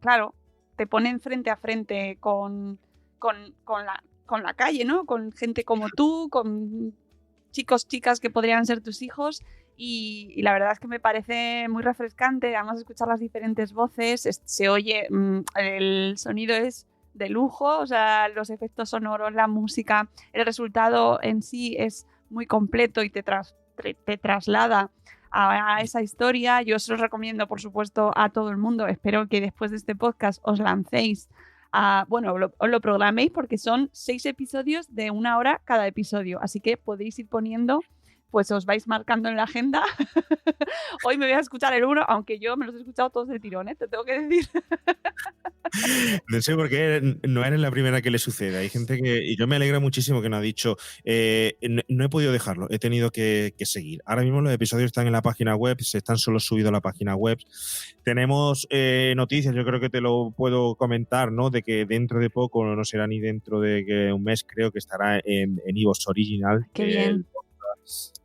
ponen frente a frente con la calle, ¿no? Con gente como tú, con chicos, chicas que podrían ser tus hijos, y la verdad es que me parece muy refrescante, además escuchar las diferentes voces, se oye, el sonido es de lujo, o sea, los efectos sonoros, la música, el resultado en sí es muy completo y te traslada a esa historia. Yo os lo recomiendo, por supuesto, a todo el mundo. Espero que después de este podcast os lancéis os lo programéis, porque son 6 episodios de 1 hora cada episodio, así que podéis ir poniendo, pues os vais marcando en la agenda. Hoy me voy a escuchar el 1, aunque yo me los he escuchado todos de tirón, te tengo que decir. No sé por qué no eres la primera que le sucede. Hay gente que, y yo me alegra muchísimo que no ha dicho, no he podido dejarlo, he tenido que seguir. Ahora mismo los episodios están en la página web, se están solo subidos a la página web. Tenemos noticias, yo creo que te lo puedo comentar, ¿no? De que dentro de poco, no será ni dentro de un mes, creo que estará en iVoox Original. Qué bien.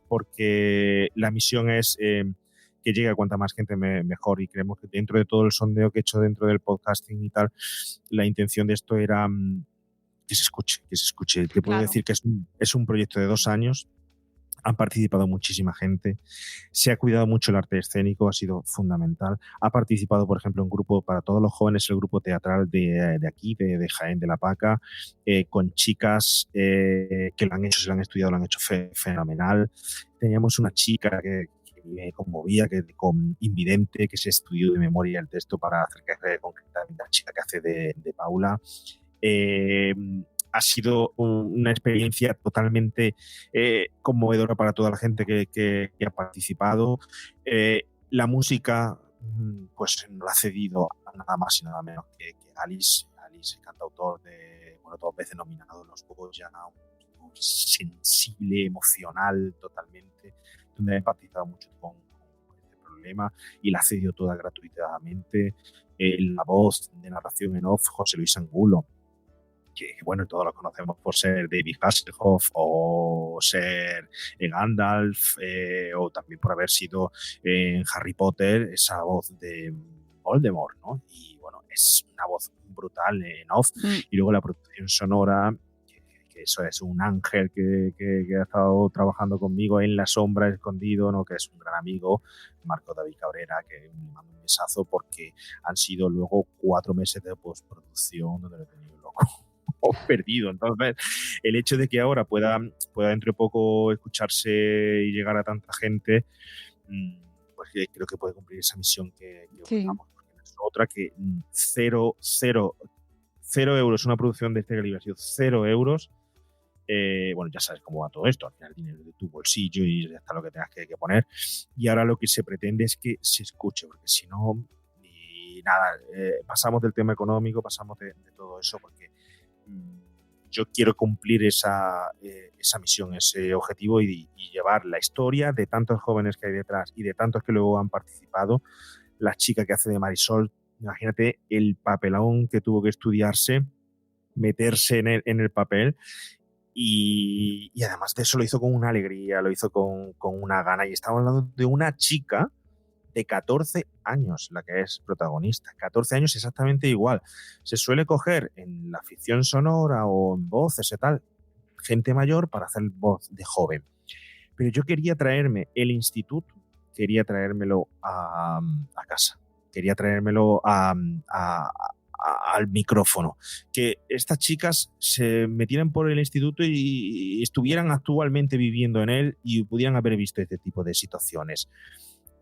Porque la misión es que llegue a cuanta más gente mejor, y creemos que dentro de todo el sondeo que he hecho dentro del podcasting y tal, la intención de esto era que se escuche. Te puedo decir que es un proyecto de 2 años, han participado muchísima gente, se ha cuidado mucho el arte escénico, ha sido fundamental. Ha participado, por ejemplo, un grupo para todos los jóvenes, el grupo teatral de aquí, de Jaén de la Paca, con chicas que lo han hecho, se lo han estudiado, lo han hecho fenomenal. Teníamos una chica que me conmovía, con invidente, que se estudió de memoria el texto para acercarse concretamente a la chica que hace de Paula. Ha sido una experiencia totalmente conmovedora para toda la gente que ha participado. La música, pues nos la ha cedido a nada más y nada menos que Alice, cantautor de, 2 veces nominado en los Goya, un sensible, emocional totalmente, donde ha empatizado mucho con este problema y la ha cedido toda gratuitamente. La voz de narración en off, José Luis Angulo, que bueno, todos lo conocemos por ser David Hasselhoff o ser Gandalf, o también por haber sido en Harry Potter esa voz de Voldemort, ¿no? Y bueno, es una voz brutal en off. Y luego la producción sonora, que eso es un ángel que ha estado trabajando conmigo en la sombra, escondido, ¿no? Que es un gran amigo, Marco David Cabrera, que me manda un besazo, porque han sido luego 4 meses de postproducción donde lo he tenido loco perdido. Entonces, el hecho de que ahora pueda dentro de poco escucharse y llegar a tanta gente, pues creo que puede cumplir esa misión que buscamos. Es otra que 0 euros, una producción de este calibre ha sido 0 euros, bueno, ya sabes cómo va todo esto, al final dinero de tu bolsillo y ya está lo que tengas que poner. Y ahora lo que se pretende es que se escuche, porque si no, y nada, pasamos del tema económico, pasamos de todo eso, porque yo quiero cumplir esa misión, ese objetivo y llevar la historia de tantos jóvenes que hay detrás y de tantos que luego han participado. La chica que hace de Marisol, imagínate el papelón que tuvo que estudiarse, meterse en el papel. Y además de eso lo hizo con una alegría, lo hizo con una gana. Y estamos hablando de una chica de 14 años, la que es protagonista. 14 años exactamente igual. Se suele coger en la ficción sonora o en voces y tal, gente mayor para hacer voz de joven. Pero yo quería traerme el instituto, quería traérmelo a casa. Quería traérmelo al micrófono, que estas chicas se metieran por el instituto y estuvieran actualmente viviendo en él y pudieran haber visto este tipo de situaciones,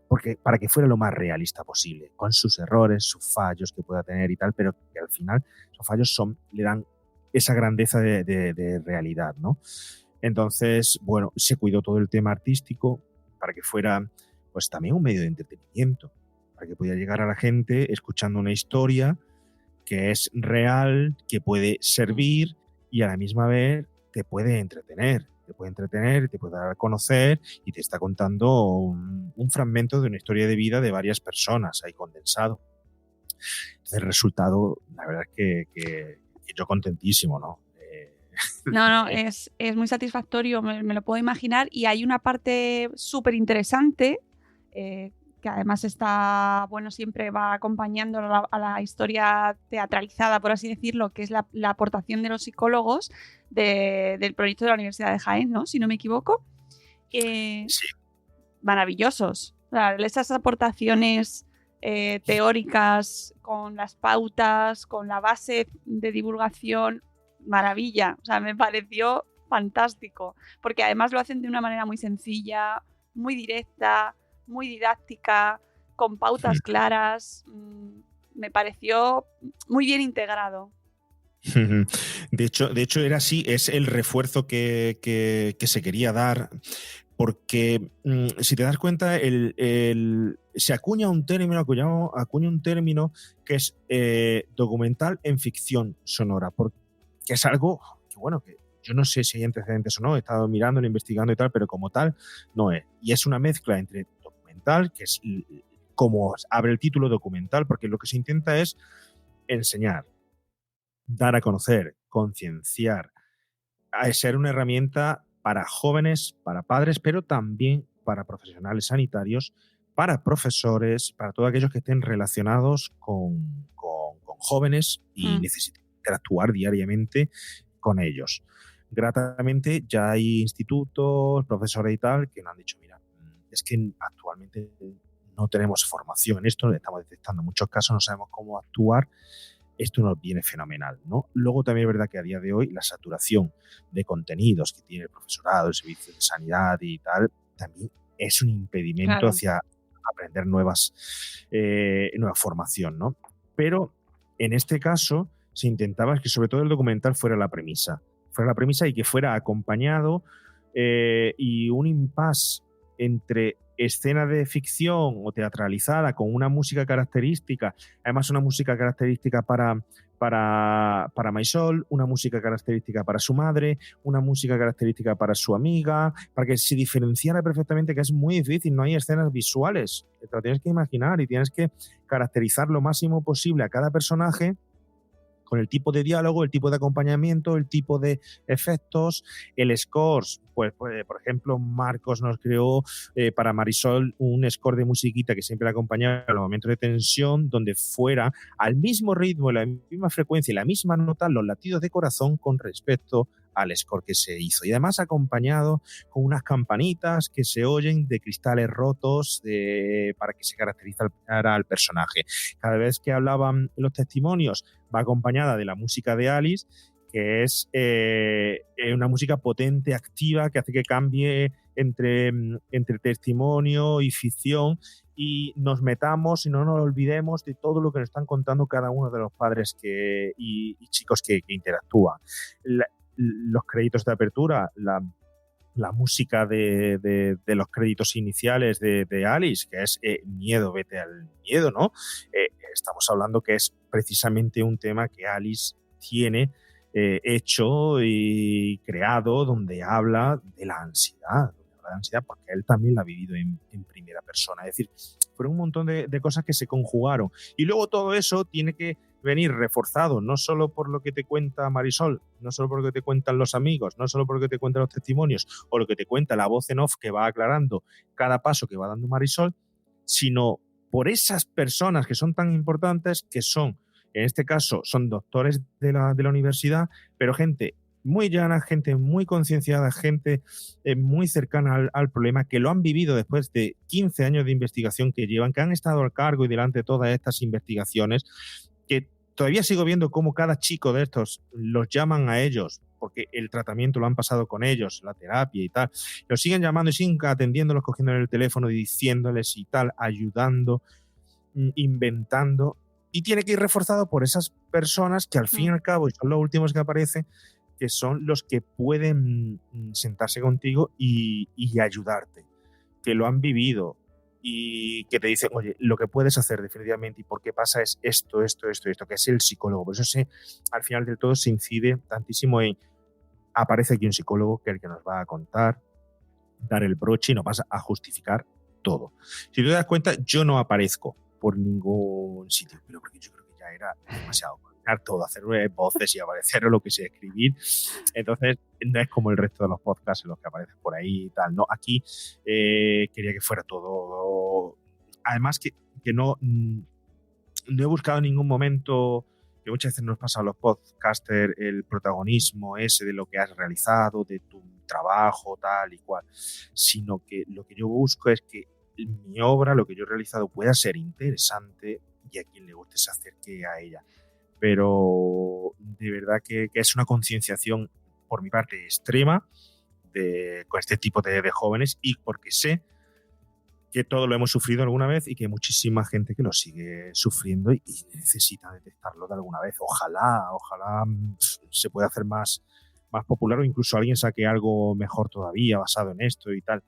porque para que fuera lo más realista posible, con sus errores, sus fallos que pueda tener y tal, pero que al final esos fallos le dan esa grandeza de realidad, ¿no? Entonces, bueno, se cuidó todo el tema artístico para que fuera pues también un medio de entretenimiento, para que pudiera llegar a la gente escuchando una historia que es real, que puede servir y a la misma vez te puede entretener, te puede dar a conocer y te está contando un fragmento de una historia de vida de varias personas ahí condensado. Entonces el resultado, la verdad es que yo contentísimo, ¿no? No, es muy satisfactorio, me lo puedo imaginar, y hay una parte súper interesante que además está, bueno, siempre va acompañando a la historia teatralizada, por así decirlo, que es la aportación de los psicólogos del proyecto de la Universidad de Jaén, ¿no? Si no me equivoco. Sí. Maravillosos. O sea, esas aportaciones teóricas con las pautas, con la base de divulgación, maravilla. O sea, me pareció fantástico, porque además lo hacen de una manera muy sencilla, muy directa, muy didáctica, con pautas claras. Me pareció muy bien integrado. De hecho era así, es el refuerzo que se quería dar, porque si te das cuenta, se acuña un término que es documental en ficción sonora, porque es algo que, bueno, que yo no sé si hay antecedentes o no, he estado mirando, investigando y tal, pero como tal no es. Y es una mezcla entre documental, que es como abre el título, documental, porque lo que se intenta es enseñar, dar a conocer, concienciar, a ser una herramienta para jóvenes, para padres, pero también para profesionales sanitarios, para profesores, para todos aquellos que estén relacionados con jóvenes y necesiten interactuar diariamente con ellos. Gratamente ya hay institutos, profesores y tal, que nos han dicho, mira, es que actualmente no tenemos formación en esto, estamos detectando muchos casos, no sabemos cómo actuar. Esto nos viene fenomenal, ¿no? Luego también es verdad que a día de hoy la saturación de contenidos que tiene el profesorado, el servicio de sanidad y tal, también es un impedimento hacia aprender nueva formación, ¿no? Pero en este caso se intentaba que sobre todo el documental fuera la premisa y que fuera acompañado y un impasse entre escena de ficción o teatralizada con una música característica, además una música característica para Marisol, una música característica para su madre, una música característica para su amiga, para que se diferenciara perfectamente, que es muy difícil, no hay escenas visuales, te lo tienes que imaginar y tienes que caracterizar lo máximo posible a cada personaje con el tipo de diálogo, el tipo de acompañamiento, el tipo de efectos, el score. Pues por ejemplo, Marcos nos creó para Marisol un score de musiquita que siempre la acompañaba en los momentos de tensión, donde fuera al mismo ritmo, la misma frecuencia y la misma nota los latidos de corazón con respecto al score que se hizo. Y además acompañado con unas campanitas que se oyen de cristales rotos para que se caracterizara al personaje. Cada vez que hablaban los testimonios va acompañada de la música de Alice, que es una música potente, activa, que hace que cambie entre testimonio y ficción y nos metamos y no nos olvidemos de todo lo que nos están contando cada uno de los padres y chicos que interactúan. los créditos de apertura, la música de los créditos iniciales de Alice, que es Miedo, vete al miedo, ¿no? Estamos hablando que es precisamente un tema que Alice tiene hecho y creado, donde habla de la ansiedad, porque él también la ha vivido en primera persona. Es decir, fueron un montón de cosas que se conjugaron. Y luego todo eso tiene que venir reforzado, no solo por lo que te cuenta Marisol, no solo por lo que te cuentan los amigos, no solo por lo que te cuentan los testimonios o lo que te cuenta la voz en off que va aclarando cada paso que va dando Marisol, sino por esas personas que son tan importantes, que son, en este caso, son doctores de la universidad, pero gente muy llana, gente muy concienciada, gente muy cercana al problema, que lo han vivido después de 15 años de investigación que llevan, que han estado al cargo y delante de todas estas investigaciones, que todavía sigo viendo cómo cada chico de estos los llaman a ellos, porque el tratamiento lo han pasado con ellos, la terapia y tal, los siguen llamando y siguen atendiéndolos, cogiendo el teléfono y diciéndoles y tal, ayudando, inventando, y tiene que ir reforzado por esas personas que al fin y al cabo, y son los últimos que aparecen, que son los que pueden sentarse contigo y ayudarte, que lo han vivido y que te dicen, oye, lo que puedes hacer definitivamente y por qué pasa es esto, que es el psicólogo. Por eso al final del todo se incide tantísimo en, aparece aquí un psicólogo que es el que nos va a contar, dar el broche y nos vas a justificar todo. Si tú te das cuenta, yo no aparezco por ningún sitio, pero porque yo creo que ya era demasiado todo, hacer voces y aparecer o lo que sea, escribir. Entonces, no es como el resto de los podcasts en los que aparecen por ahí y tal. No, aquí quería que fuera todo. Además, que no he buscado en ningún momento, que muchas veces nos pasa a los podcasters, el protagonismo ese de lo que has realizado, de tu trabajo, tal y cual, sino que lo que yo busco es que mi obra, lo que yo he realizado, pueda ser interesante y a quien le guste se acerque a ella. Pero de verdad que es una concienciación por mi parte extrema con este tipo de jóvenes, y porque sé que todos lo hemos sufrido alguna vez y que hay muchísima gente que lo sigue sufriendo y necesita detectarlo de alguna vez. Ojalá se pueda hacer más popular, o incluso alguien saque algo mejor todavía basado en esto y tal.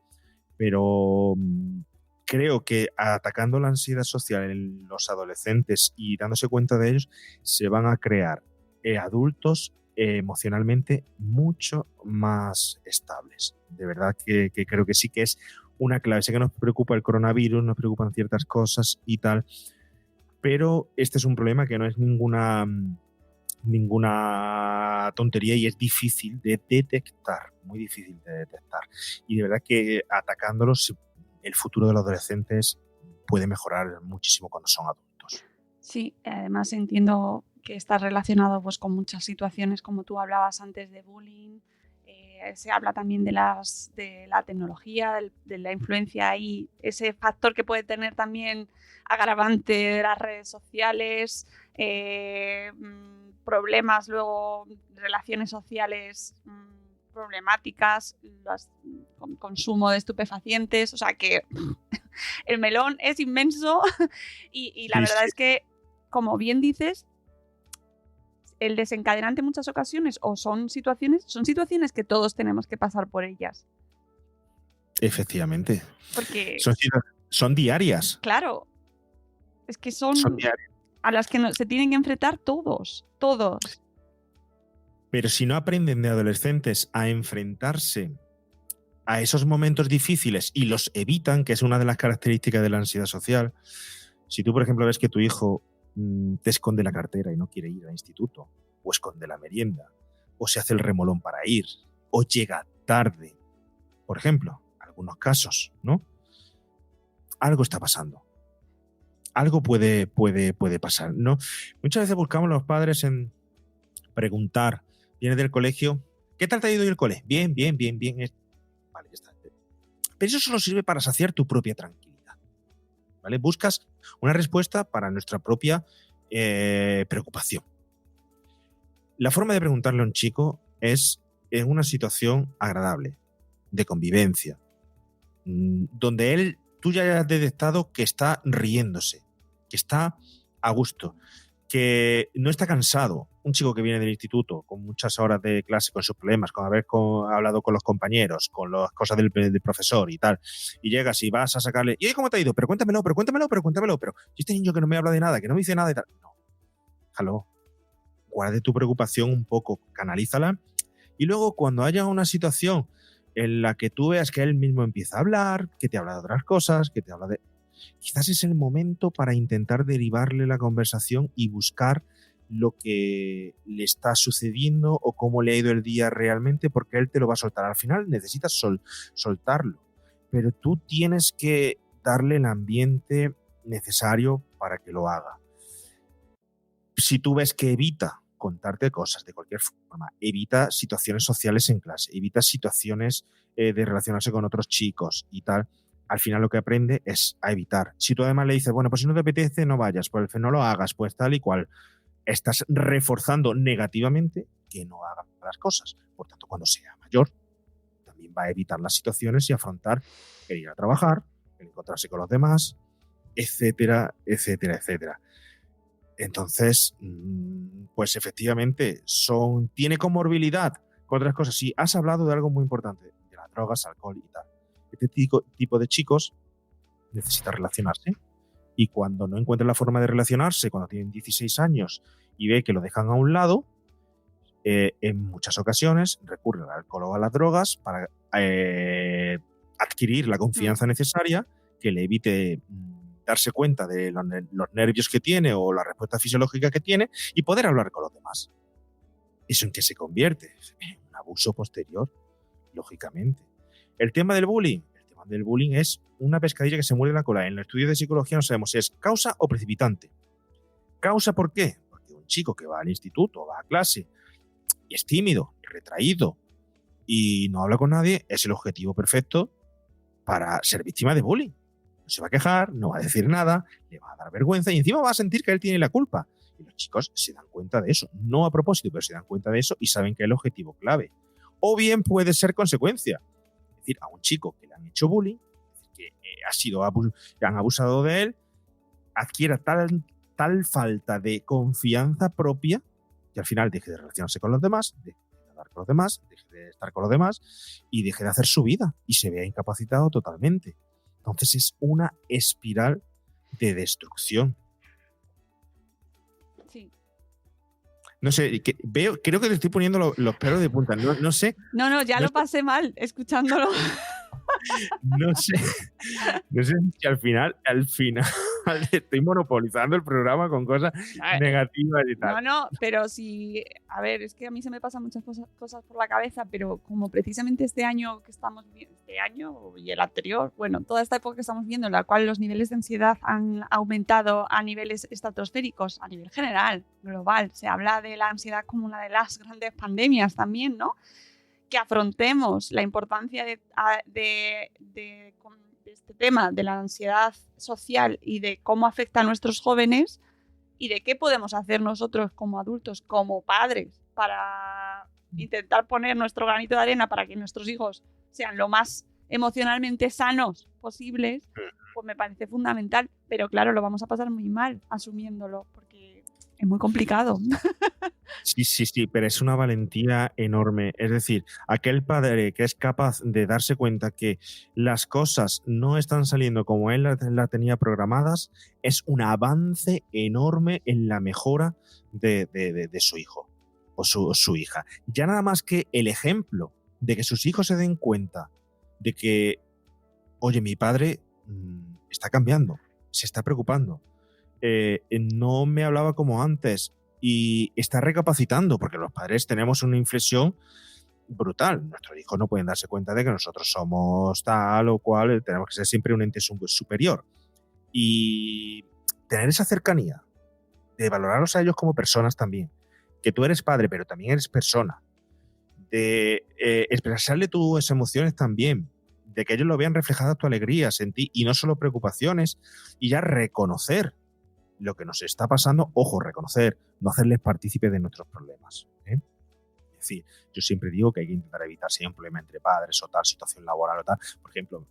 Pero creo que atacando la ansiedad social en los adolescentes y dándose cuenta de ellos, se van a crear adultos emocionalmente mucho más estables. De verdad que creo que sí que es una clave. Sé que nos preocupa el coronavirus, nos preocupan ciertas cosas y tal, pero este es un problema que no es ninguna tontería y es difícil de detectar, muy difícil de detectar. Y de verdad que atacándolos, el futuro de los adolescentes puede mejorar muchísimo cuando son adultos. Sí, además entiendo que está relacionado pues con muchas situaciones, como tú hablabas antes, de bullying. Se habla también de la tecnología, de la influencia y ese factor que puede tener también agravante de las redes sociales, problemas luego, relaciones sociales problemáticas, consumo de estupefacientes, o sea que el melón es inmenso y la verdad es que, como bien dices, el desencadenante en muchas ocasiones son situaciones que todos tenemos que pasar por ellas. Efectivamente. Porque son diarias. Claro. Es que son diarias, a las que se tienen que enfrentar todos. Pero si no aprenden de adolescentes a enfrentarse a esos momentos difíciles y los evitan, que es una de las características de la ansiedad social, si tú, por ejemplo, ves que tu hijo te esconde la cartera y no quiere ir al instituto, o esconde la merienda, o se hace el remolón para ir, o llega tarde, por ejemplo, algunos casos, ¿no? Algo está pasando. Algo puede pasar, ¿no? Muchas veces buscamos los padres en preguntar, vienes del colegio, ¿qué tal te ha ido el cole? Bien. Vale, ya está. Pero eso solo sirve para saciar tu propia tranquilidad, ¿vale? Buscas una respuesta para nuestra propia preocupación. La forma de preguntarle a un chico es en una situación agradable, de convivencia, donde tú ya has detectado que está riéndose, que está a gusto, que no está cansado, un chico que viene del instituto con muchas horas de clase, con sus problemas, con haber hablado con los compañeros, con las cosas del profesor y tal, y llegas y vas a sacarle, ¿y cómo te ha ido? Pero cuéntamelo, pero ¿y este niño que no me habla de nada, que no me dice nada y tal? No, déjalo, guarde tu preocupación un poco, canalízala, y luego cuando haya una situación en la que tú veas que él mismo empieza a hablar, que te habla de otras cosas, que te habla de... Quizás es el momento para intentar derivarle la conversación y buscar lo que le está sucediendo o cómo le ha ido el día realmente, porque él te lo va a soltar. Al final necesitas soltarlo, pero tú tienes que darle el ambiente necesario para que lo haga. Si tú ves que evita contarte cosas de cualquier forma, evita situaciones sociales en clase, evita situaciones de relacionarse con otros chicos y tal, al final lo que aprende es a evitar. Si tú además le dices, bueno, pues si no te apetece, no vayas, pues no lo hagas, pues tal y cual, estás reforzando negativamente que no haga las cosas. Por tanto, cuando sea mayor, también va a evitar las situaciones y afrontar el ir a trabajar, el encontrarse con los demás, etcétera, etcétera, etcétera. Entonces, pues efectivamente, tiene comorbilidad con otras cosas. Si has hablado de algo muy importante, de las drogas, alcohol y tal, este tipo de chicos necesita relacionarse, y cuando no encuentran la forma de relacionarse, cuando tienen 16 años y ve que lo dejan a un lado, en muchas ocasiones recurren al alcohol o a las drogas para adquirir la confianza necesaria que le evite darse cuenta de los nervios que tiene o la respuesta fisiológica que tiene y poder hablar con los demás. ¿Eso en qué se convierte? En un abuso posterior, lógicamente. El tema del bullying es una pescadilla que se muerde la cola. En el estudio de psicología no sabemos si es causa o precipitante. ¿Causa por qué? Porque un chico que va al instituto, va a clase, y es tímido, retraído y no habla con nadie, es el objetivo perfecto para ser víctima de bullying. No se va a quejar, no va a decir nada, le va a dar vergüenza y encima va a sentir que él tiene la culpa. Y los chicos se dan cuenta de eso, no a propósito, pero se dan cuenta de eso y saben que es el objetivo clave. O bien puede ser consecuencia. Es decir, a un chico que le han hecho bullying, que han abusado de él, adquiera tal falta de confianza propia que al final deje de relacionarse con los demás, deje de hablar con los demás, deje de estar con los demás y deje de hacer su vida y se vea incapacitado totalmente. Entonces es una espiral de destrucción. Sí. No sé, creo que te estoy poniendo los pelos de punta. No sé. No, ya lo pasé mal escuchándolo. No sé si al final estoy monopolizando el programa con cosas negativas y tal. No, pero sí, a ver, es que a mí se me pasan muchas cosas por la cabeza, pero como precisamente este año que estamos viendo, este año y el anterior, bueno, toda esta época que estamos viendo, en la cual los niveles de ansiedad han aumentado a niveles estratosféricos, a nivel general, global, se habla de la ansiedad como una de las grandes pandemias también, ¿no? Que afrontemos la importancia de este tema de la ansiedad social y de cómo afecta a nuestros jóvenes y de qué podemos hacer nosotros como adultos, como padres, para intentar poner nuestro granito de arena para que nuestros hijos sean lo más emocionalmente sanos posibles, pues me parece fundamental. Pero claro, lo vamos a pasar muy mal asumiéndolo porque es muy complicado. Sí, pero es una valentía enorme. Es decir, aquel padre que es capaz de darse cuenta que las cosas no están saliendo como él las tenía programadas, es un avance enorme en la mejora de su hijo o su hija. Ya nada más que el ejemplo de que sus hijos se den cuenta de que, oye, mi padre está cambiando, se está preocupando, no me hablaba como antes, y está recapacitando, porque los padres tenemos una inflexión brutal. Nuestros hijos no pueden darse cuenta de que nosotros somos tal o cual, tenemos que ser siempre un ente superior. Y tener esa cercanía, de valorarlos a ellos como personas también, que tú eres padre, pero también eres persona, de expresarle tus emociones también, de que ellos lo vean reflejadas tus alegrías en ti y no solo preocupaciones, y ya reconocer lo que nos está pasando, ojo, reconocer, no hacerles partícipe de nuestros problemas, Es decir, yo siempre digo que hay que intentar evitar si hay un problema entre padres o tal, situación laboral o tal. Por ejemplo,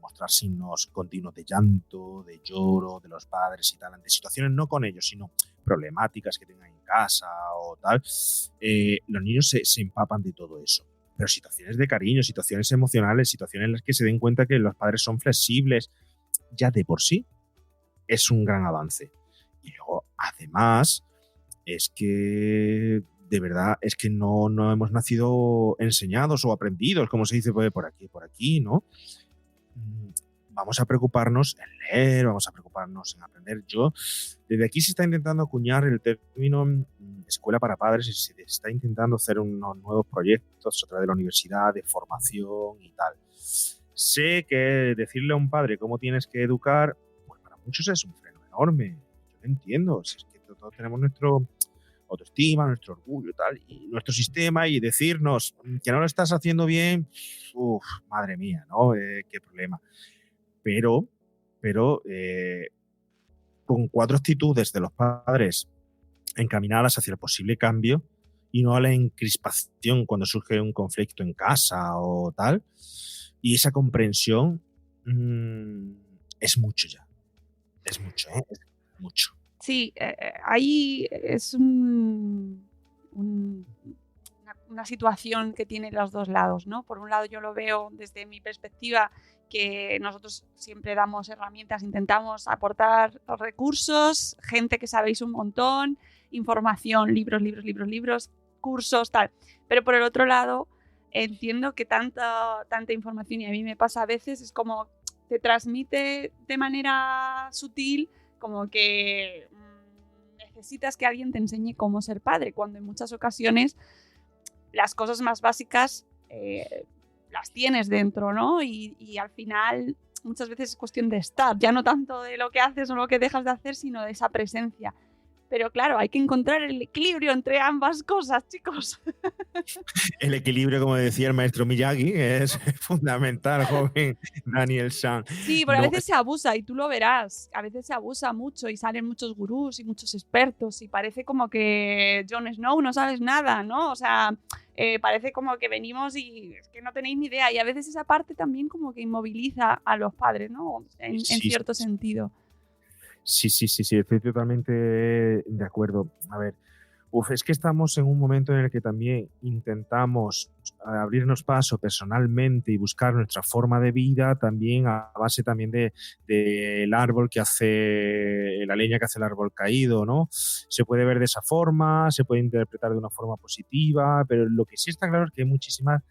mostrar signos continuos de llanto, de lloro de los padres y tal, ante situaciones no con ellos, sino problemáticas que tengan en casa o tal. Los niños se empapan de todo eso. Pero situaciones de cariño, situaciones emocionales, situaciones en las que se den cuenta que los padres son flexibles, ya de por sí es un gran avance. Y luego, además, es que de verdad es que no hemos nacido enseñados o aprendidos, como se dice por aquí, ¿no? Vamos a preocuparnos en leer, vamos a preocuparnos en aprender. Desde aquí se está intentando acuñar el término escuela para padres y se está intentando hacer unos nuevos proyectos a través de la universidad, de formación y tal. Sé que decirle a un padre cómo tienes que educar, pues para muchos es un freno enorme. Yo lo entiendo, si es que todos tenemos nuestro autoestima, nuestro orgullo y tal, y nuestro sistema, y decirnos que no lo estás haciendo bien, madre mía, ¿no? Qué problema. Pero con 4 actitudes de los padres encaminadas hacia el posible cambio y no a la encrispación cuando surge un conflicto en casa o tal, y esa comprensión es mucho ya. Es mucho, es mucho. Sí, ahí es una situación que tiene los dos lados, ¿no? Por un lado yo lo veo desde mi perspectiva, que nosotros siempre damos herramientas, intentamos aportar recursos, gente que sabéis un montón, información, libros, cursos, tal. Pero por el otro lado, entiendo que tanta información, y a mí me pasa a veces, es como te transmite de manera sutil como que necesitas que alguien te enseñe cómo ser padre, cuando en muchas ocasiones las cosas más básicas las tienes dentro, ¿no? Y al final muchas veces es cuestión de estar, ya no tanto de lo que haces o lo que dejas de hacer, sino de esa presencia. Pero claro, hay que encontrar el equilibrio entre ambas cosas, chicos. El equilibrio, como decía el maestro Miyagi, es fundamental, joven Daniel San. Sí, pero a veces se abusa y tú lo verás. A veces se abusa mucho y salen muchos gurús y muchos expertos y parece como que Jon Snow no sabes nada, ¿no? O sea, parece como que venimos y es que no tenéis ni idea. Y a veces esa parte también como que inmoviliza a los padres, ¿no? En cierto sentido. Sí, estoy totalmente de acuerdo. A ver, es que estamos en un momento en el que también intentamos abrirnos paso personalmente y buscar nuestra forma de vida también a base también del árbol que hace, la leña que hace el árbol caído, ¿no? Se puede ver de esa forma, se puede interpretar de una forma positiva, pero lo que sí está claro es que hay muchísimas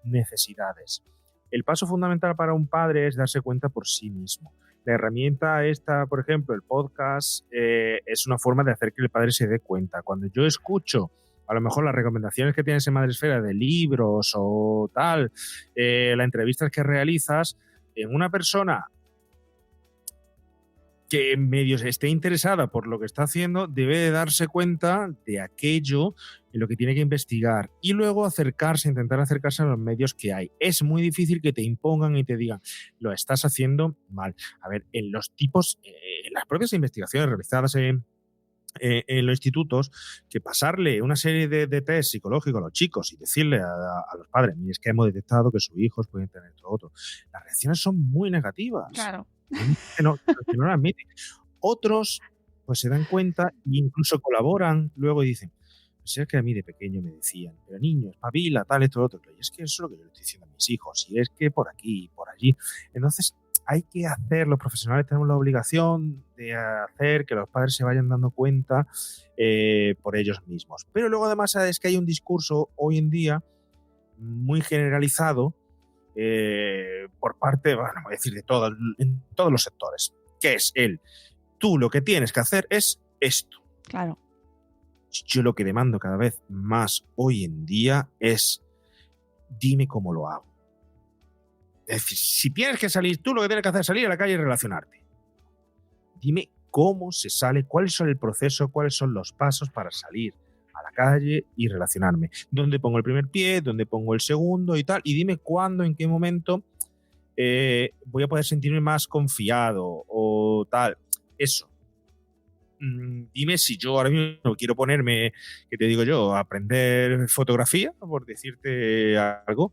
necesidades. El paso fundamental para un padre es darse cuenta por sí mismo. La herramienta esta, por ejemplo, el podcast, es una forma de hacer que el padre se dé cuenta. Cuando yo escucho a lo mejor las recomendaciones que tienes en Madresfera de libros o tal, las entrevistas que realizas, en una persona que medio esté interesada por lo que está haciendo, debe de darse cuenta de aquello en lo que tiene que investigar y luego intentar acercarse a los medios que hay. Es muy difícil que te impongan y te digan, lo estás haciendo mal. A ver, en los tipos, en las propias investigaciones realizadas en los institutos, que pasarle una serie de test psicológicos a los chicos y decirle a los padres, es que hemos detectado que sus hijos pueden tener esto otro, las reacciones son muy negativas. Claro. Que no lo admiten. Otros pues se dan cuenta e incluso colaboran luego y dicen, pues es que a mí de pequeño me decían, pero niño, espabila, tal, esto, lo otro. Y es que eso es lo que yo le estoy diciendo a mis hijos, y es que por aquí, por allí. Entonces hay que hacer, los profesionales tenemos la obligación de hacer que los padres se vayan dando cuenta por ellos mismos. Pero luego además es que hay un discurso hoy en día muy generalizado por parte, bueno, voy a decir en todos los sectores, que es tú lo que tienes que hacer es esto. Claro. Yo lo que demando cada vez más hoy en día es, dime cómo lo hago. Es decir, si tienes que salir, tú lo que tienes que hacer es salir a la calle y relacionarte. Dime cómo se sale, cuál es el proceso, cuáles son los pasos para salir a la calle y relacionarme. ¿Dónde pongo el primer pie? ¿Dónde pongo el segundo? Y tal. Y dime cuándo, en qué momento voy a poder sentirme más confiado o tal. Eso. dime si yo ahora mismo quiero ponerme, ¿qué te digo yo?, a aprender fotografía, por decirte algo,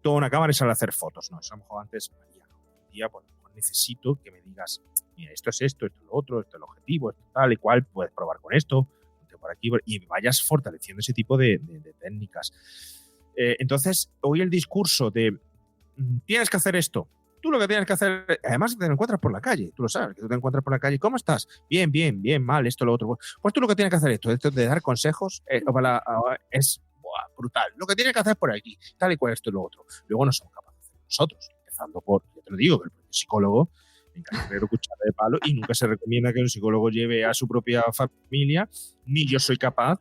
tomo una cámara y salgo a hacer fotos, ¿no? Eso a lo mejor antes, María, hoy día, pues, necesito que me digas, mira, esto es lo otro, esto es el objetivo, esto tal y cual, puedes probar con esto, por aquí, y vayas fortaleciendo ese tipo de técnicas. Entonces, hoy el discurso de tienes que hacer esto, tú lo que tienes que hacer, además te lo encuentras por la calle, tú lo sabes, que tú te encuentras por la calle, ¿cómo estás? Bien, bien, bien, mal, esto, lo otro. Pues tú lo que tienes que hacer esto de dar consejos es brutal. Lo que tienes que hacer es por aquí, tal y cual, esto y lo otro. Luego no somos capaces de hacer nosotros, empezando por, yo te lo digo, que el propio psicólogo carrero cuchara de palo, y nunca se recomienda que un psicólogo lleve a su propia familia, ni yo soy capaz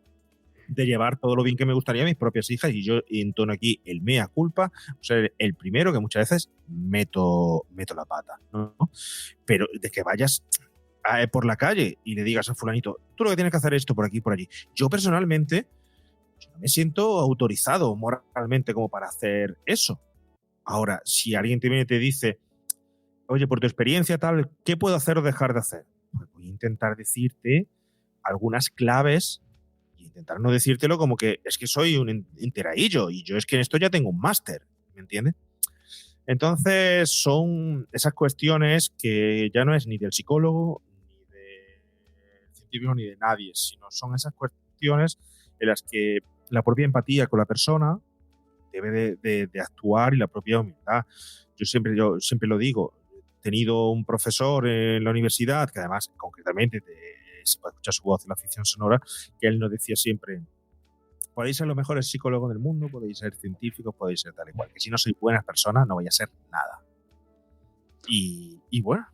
de llevar todo lo bien que me gustaría a mis propias hijas, y yo entono aquí el mea culpa, o sea, el primero que muchas veces meto la pata, ¿no? Pero de que vayas por la calle y le digas a fulanito, tú lo que tienes que hacer es esto por aquí, por allí. Yo personalmente no me siento autorizado moralmente como para hacer eso. Ahora, si alguien te viene y te dice, oye, por tu experiencia tal, ¿qué puedo hacer o dejar de hacer? Pues voy a intentar decirte algunas claves y intentar no decírtelo como que es que soy un enteradillo y yo es que en esto ya tengo un máster, ¿me entiendes? Entonces son esas cuestiones que ya no es ni del psicólogo, ni del científico, ni de nadie, sino son esas cuestiones en las que la propia empatía con la persona debe de actuar, y la propia humildad. Yo siempre lo digo, he tenido un profesor en la universidad, que además concretamente se puede escuchar su voz en la ficción sonora, que él nos decía siempre, podéis ser los mejores psicólogos del mundo, podéis ser científicos, podéis ser tal y cual, que si no sois buenas personas no vais a ser nada. Y bueno,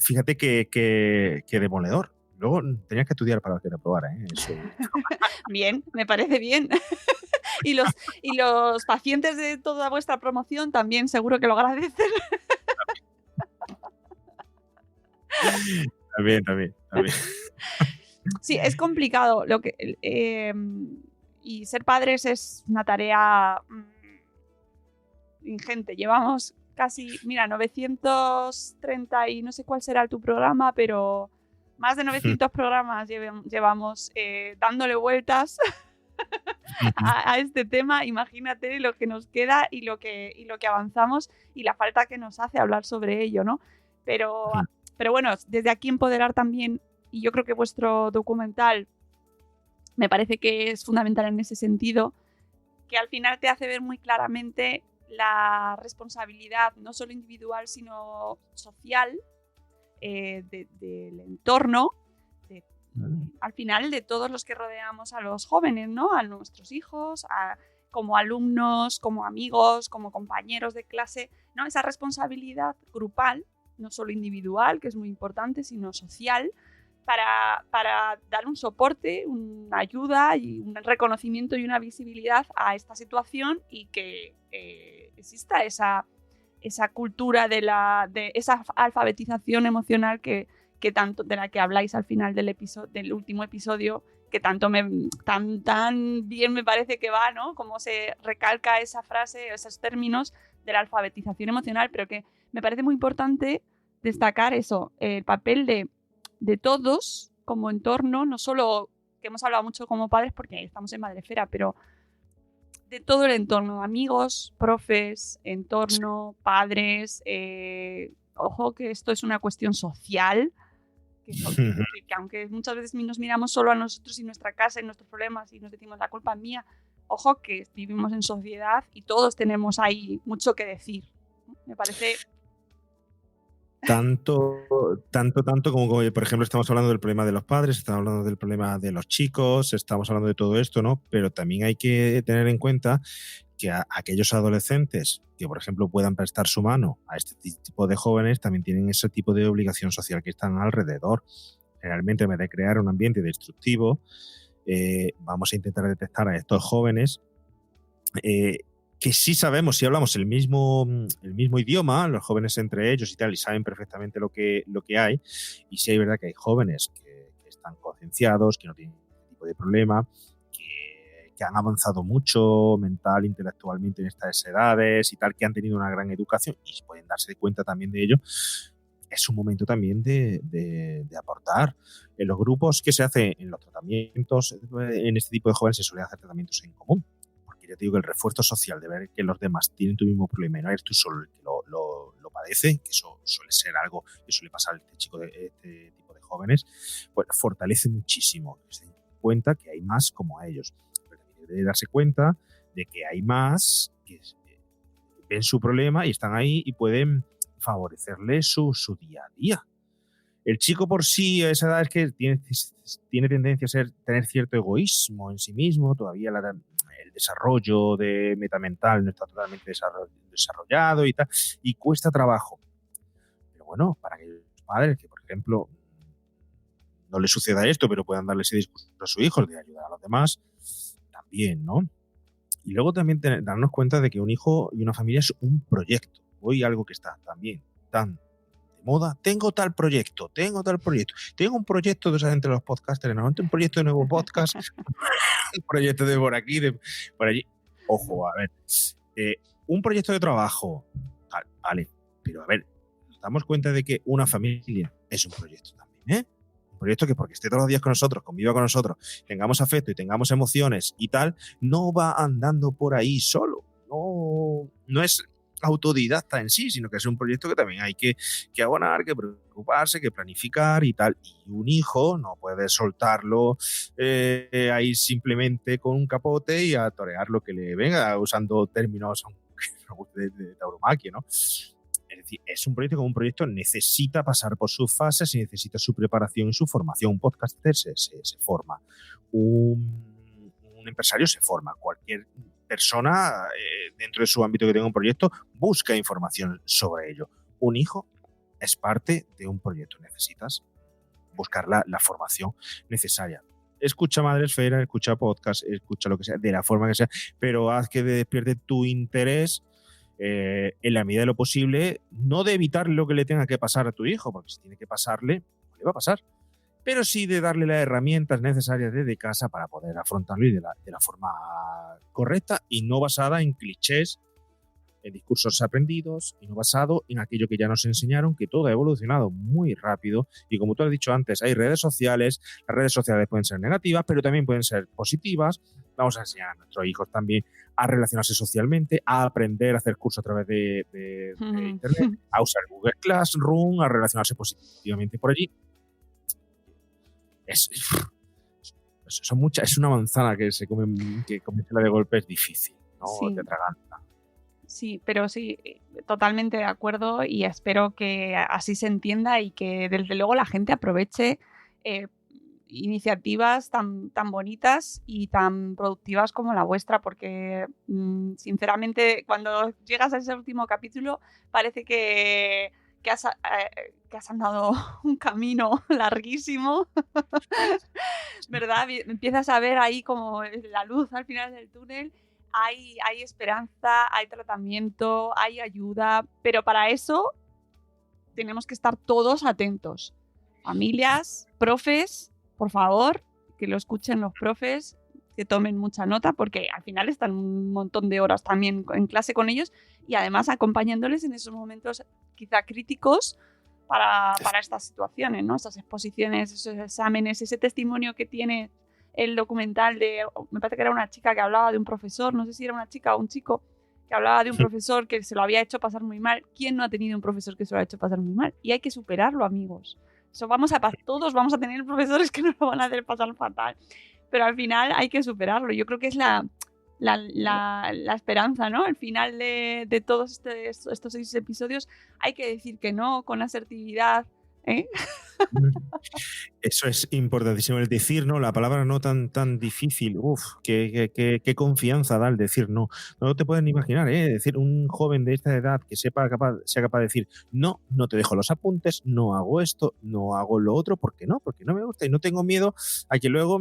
fíjate que demoledor. Luego tenías que estudiar para que te aprobara, ¿eh? Eso. Bien, me parece bien. Y los pacientes de toda vuestra promoción también seguro que lo agradecen. También. Sí, es complicado. Y ser padres es una tarea ingente. Llevamos casi, 930 y no sé cuál será tu programa, pero más de 900 programas llevamos dándole vueltas a este tema. Imagínate lo que nos queda y lo que avanzamos y la falta que nos hace hablar sobre ello, ¿no? Pero bueno, desde aquí empoderar también, y yo creo que vuestro documental me parece que es fundamental en ese sentido, que al final te hace ver muy claramente la responsabilidad no solo individual sino social del entorno, al final de todos los que rodeamos a los jóvenes, ¿no? A nuestros hijos, como alumnos, como amigos, como compañeros de clase, ¿no? Esa responsabilidad grupal, no solo individual, que es muy importante, sino social, para dar un soporte, una ayuda y un reconocimiento y una visibilidad a esta situación, y que exista esa cultura de esa alfabetización emocional que tanto, de la que habláis al final del último episodio, que tan bien me parece que va, ¿no? Cómo se recalca esa frase, esos términos de la alfabetización emocional, pero que me parece muy importante destacar eso, el papel de todos como entorno, no solo, que hemos hablado mucho como padres porque estamos en Madrefera, pero de todo el entorno, amigos, profes, entorno, padres. Ojo que esto es una cuestión social, que aunque muchas veces nos miramos solo a nosotros y nuestra casa y nuestros problemas y nos decimos la culpa es mía, ojo que vivimos en sociedad y todos tenemos ahí mucho que decir. Me parece... Tanto como, por ejemplo, estamos hablando del problema de los padres, estamos hablando del problema de los chicos, estamos hablando de todo esto, ¿no? Pero también hay que tener en cuenta que aquellos adolescentes que, por ejemplo, puedan prestar su mano a este tipo de jóvenes también tienen ese tipo de obligación social que están alrededor. Generalmente, en vez de crear un ambiente destructivo, vamos a intentar detectar a estos jóvenes que sí sabemos, si hablamos el mismo idioma, los jóvenes entre ellos y tal, y saben perfectamente lo que hay, y sí hay verdad que hay jóvenes que están concienciados, que no tienen ningún tipo de problema, que han avanzado mucho mental, intelectualmente en estas edades y tal, que han tenido una gran educación y pueden darse cuenta también de ello. es un momento también de aportar. En los grupos que se hacen en los tratamientos, en este tipo de jóvenes se suele hacer tratamientos en común. Porque ya te digo que el refuerzo social de ver que los demás tienen tu mismo problema y no eres tú solo el que lo padece, que eso suele ser algo que suele pasar a este tipo de jóvenes, pues fortalece muchísimo. Se den cuenta que hay más como ellos. Pero también debe darse cuenta de que hay más que ven su problema y están ahí y pueden favorecerle su día a día. El chico por sí a esa edad es que tiene tendencia a tener cierto egoísmo en sí mismo, todavía el desarrollo de metamental no está totalmente desarrollado y tal, y cuesta trabajo. Pero bueno, para aquellos padres que, por ejemplo, no les suceda esto, pero puedan darle ese discurso a su hijo de ayudar a los demás, también, ¿no? Y luego también darnos cuenta de que un hijo y una familia es un proyecto. Hoy algo que está también tan de moda. Tengo tal proyecto. Tengo un proyecto de entre los podcasters. ¿No? Un proyecto de nuevo podcast. Un proyecto de por aquí, de por allí. Ojo, a ver. Un proyecto de trabajo. Vale. Pero a ver, nos damos cuenta de que una familia es un proyecto también, ¿eh? Un proyecto que porque esté todos los días con nosotros, conviva con nosotros, tengamos afecto y tengamos emociones y tal, no va andando por ahí solo. No es autodidacta en sí, sino que es un proyecto que también hay que abonar, que preocuparse, que planificar y tal. Y un hijo no puede soltarlo ahí simplemente con un capote y a torear lo que le venga, usando términos de tauromaquia, ¿no? Es decir, es un proyecto que como un proyecto necesita pasar por sus fases y necesita su preparación y su formación. Un podcaster se forma. Un empresario se forma. Cualquier persona dentro de su ámbito que tenga un proyecto busca información sobre ello. Un hijo es parte de un proyecto. Necesitas buscar la formación necesaria. Escucha Madresfera, escucha podcast, escucha lo que sea, de la forma que sea, pero haz que despierte tu interés en la medida de lo posible, no de evitar lo que le tenga que pasar a tu hijo, porque si tiene que pasarle, le va a pasar, pero sí de darle las herramientas necesarias desde casa para poder afrontarlo y de la forma correcta y no basada en clichés, en discursos aprendidos y no basado en aquello que ya nos enseñaron, que todo ha evolucionado muy rápido y como tú has dicho antes, hay redes sociales, las redes sociales pueden ser negativas, pero también pueden ser positivas. Vamos a enseñar a nuestros hijos también a relacionarse socialmente, a aprender a hacer cursos a través de Internet, a usar Google Classroom, a relacionarse positivamente por allí. Es una manzana que comérsela de golpe es difícil, ¿no? Sí. De atraganta. Sí, pero sí, totalmente de acuerdo y espero que así se entienda y que desde luego la gente aproveche iniciativas tan bonitas y tan productivas como la vuestra, porque sinceramente cuando llegas a ese último capítulo parece que has andado un camino larguísimo, ¿verdad? Empiezas a ver ahí como la luz al final del túnel. Hay esperanza, hay tratamiento, hay ayuda, pero para eso tenemos que estar todos atentos. Familias, profes, por favor, que lo escuchen los profes, que tomen mucha nota, porque al final están un montón de horas también en clase con ellos y además acompañándoles en esos momentos quizá críticos para estas situaciones, ¿no? Esas exposiciones, esos exámenes, ese testimonio que tiene el documental me parece que era una chica que hablaba de un profesor, no sé si era una chica o un chico, que hablaba de un profesor que se lo había hecho pasar muy mal. ¿Quién no ha tenido un profesor que se lo ha hecho pasar muy mal? Y hay que superarlo, amigos. Todos vamos a tener profesores que nos lo van a hacer pasar fatal, pero al final hay que superarlo. Yo creo que es la esperanza, ¿no? Al final de todos estos 6 episodios hay que decir que no con asertividad, ¿eh? Eso es importantísimo, el decir no, la palabra no tan difícil. Uf, qué confianza da el decir no. No te puedes ni imaginar, decir un joven de esta edad que sea capaz de decir no te dejo los apuntes, no hago esto, no hago lo otro, porque no me gusta y no tengo miedo a que luego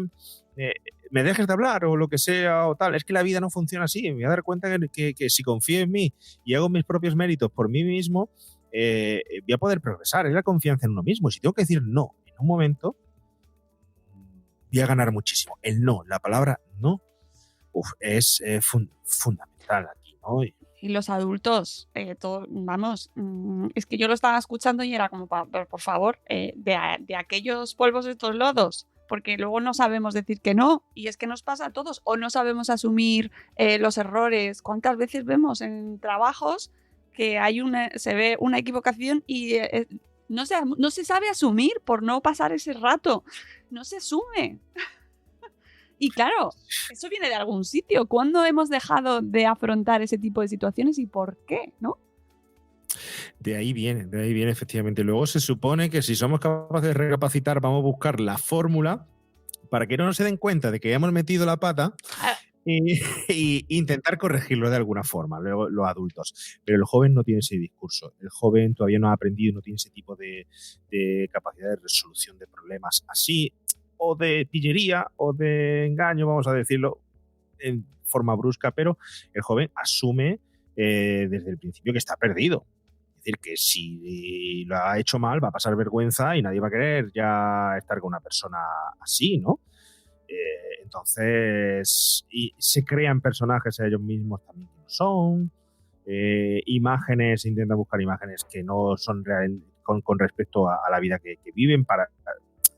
me dejes de hablar o lo que sea o tal. Es que la vida no funciona así. Me voy a dar cuenta que si confío en mí y hago mis propios méritos por mí mismo, voy a poder progresar. Es la confianza en uno mismo. Si tengo que decir no en un momento, voy a ganar muchísimo. El no, la palabra no, es fundamental aquí, ¿no? Y los adultos, vamos, es que yo lo estaba escuchando y era como, pero por favor, de aquellos polvos estos lodos, porque luego no sabemos decir que no, y es que nos pasa a todos, o no sabemos asumir los errores. ¿Cuántas veces vemos en trabajos que se ve una equivocación y no se sabe asumir por no pasar ese rato? No se asume. Y claro, eso viene de algún sitio. ¿Cuándo hemos dejado de afrontar ese tipo de situaciones y por qué, no? De ahí viene efectivamente. Luego se supone que si somos capaces de recapacitar, vamos a buscar la fórmula para que no se den cuenta de que hemos metido la pata y intentar corregirlo de alguna forma, luego los adultos. Pero el joven no tiene ese discurso. El joven todavía no ha aprendido, no tiene ese tipo de capacidad de resolución de problemas así, o de pillería, o de engaño, vamos a decirlo en forma brusca, pero el joven asume desde el principio que está perdido. Es decir, que si lo ha hecho mal, va a pasar vergüenza y nadie va a querer ya estar con una persona así, ¿no? Entonces, y se crean personajes a ellos mismos también que no son, imágenes, intentan buscar imágenes que no son reales con respecto a la vida que viven para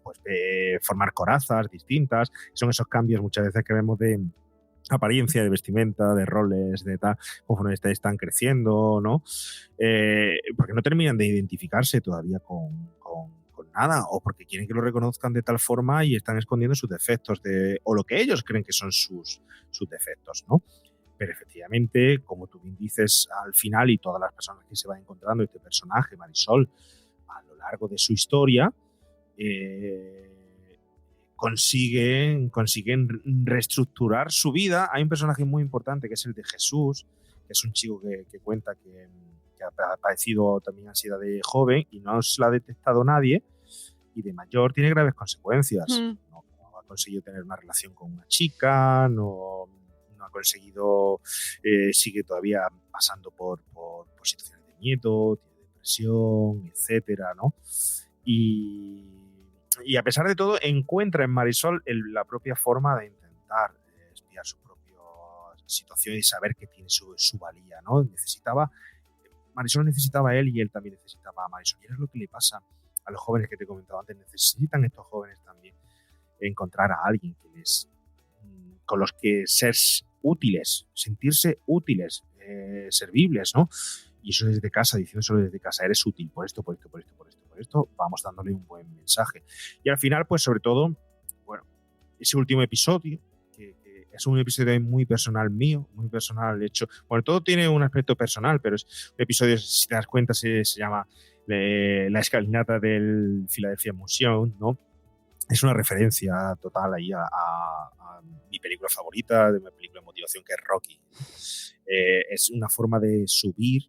pues, formar corazas distintas. Son esos cambios muchas veces que vemos de apariencia, de vestimenta, de roles, de tal, conforme están creciendo, ¿no? Porque no terminan de identificarse todavía con nada, o porque quieren que lo reconozcan de tal forma y están escondiendo sus defectos o lo que ellos creen que son sus defectos, ¿no? Pero efectivamente, como tú bien dices, al final, y todas las personas que se van encontrando este personaje, Marisol, a lo largo de su historia, consiguen reestructurar su vida. Hay un personaje muy importante que es el de Jesús, que es un chico que cuenta que ha padecido también ansiedad de joven y no se la ha detectado nadie, y de mayor tiene graves consecuencias. No ha conseguido tener una relación con una chica, no ha conseguido, sigue todavía pasando por situaciones de miedo, tiene depresión, etcétera, ¿no? Y a pesar de todo, encuentra en Marisol la propia forma de intentar espiar su propia situación y saber que tiene su valía, ¿no? Marisol necesitaba a él y él también necesitaba a Marisol. Y es lo que le pasa a los jóvenes que te he comentado antes. Necesitan estos jóvenes también encontrar a alguien con los que ser útiles, sentirse útiles, servibles, ¿no? Y eso desde casa, diciéndoselo desde casa, eres útil por esto, vamos dándole un buen mensaje. Y al final, pues sobre todo, bueno, ese último episodio, que es un episodio muy personal mío, muy personal hecho. Bueno, todo tiene un aspecto personal, pero es un episodio, si te das cuenta, se llama La escalinata del Philadelphia Museum, ¿no? Es una referencia total ahí a mi película favorita, de mi película de motivación, que es Rocky. Es una forma de subir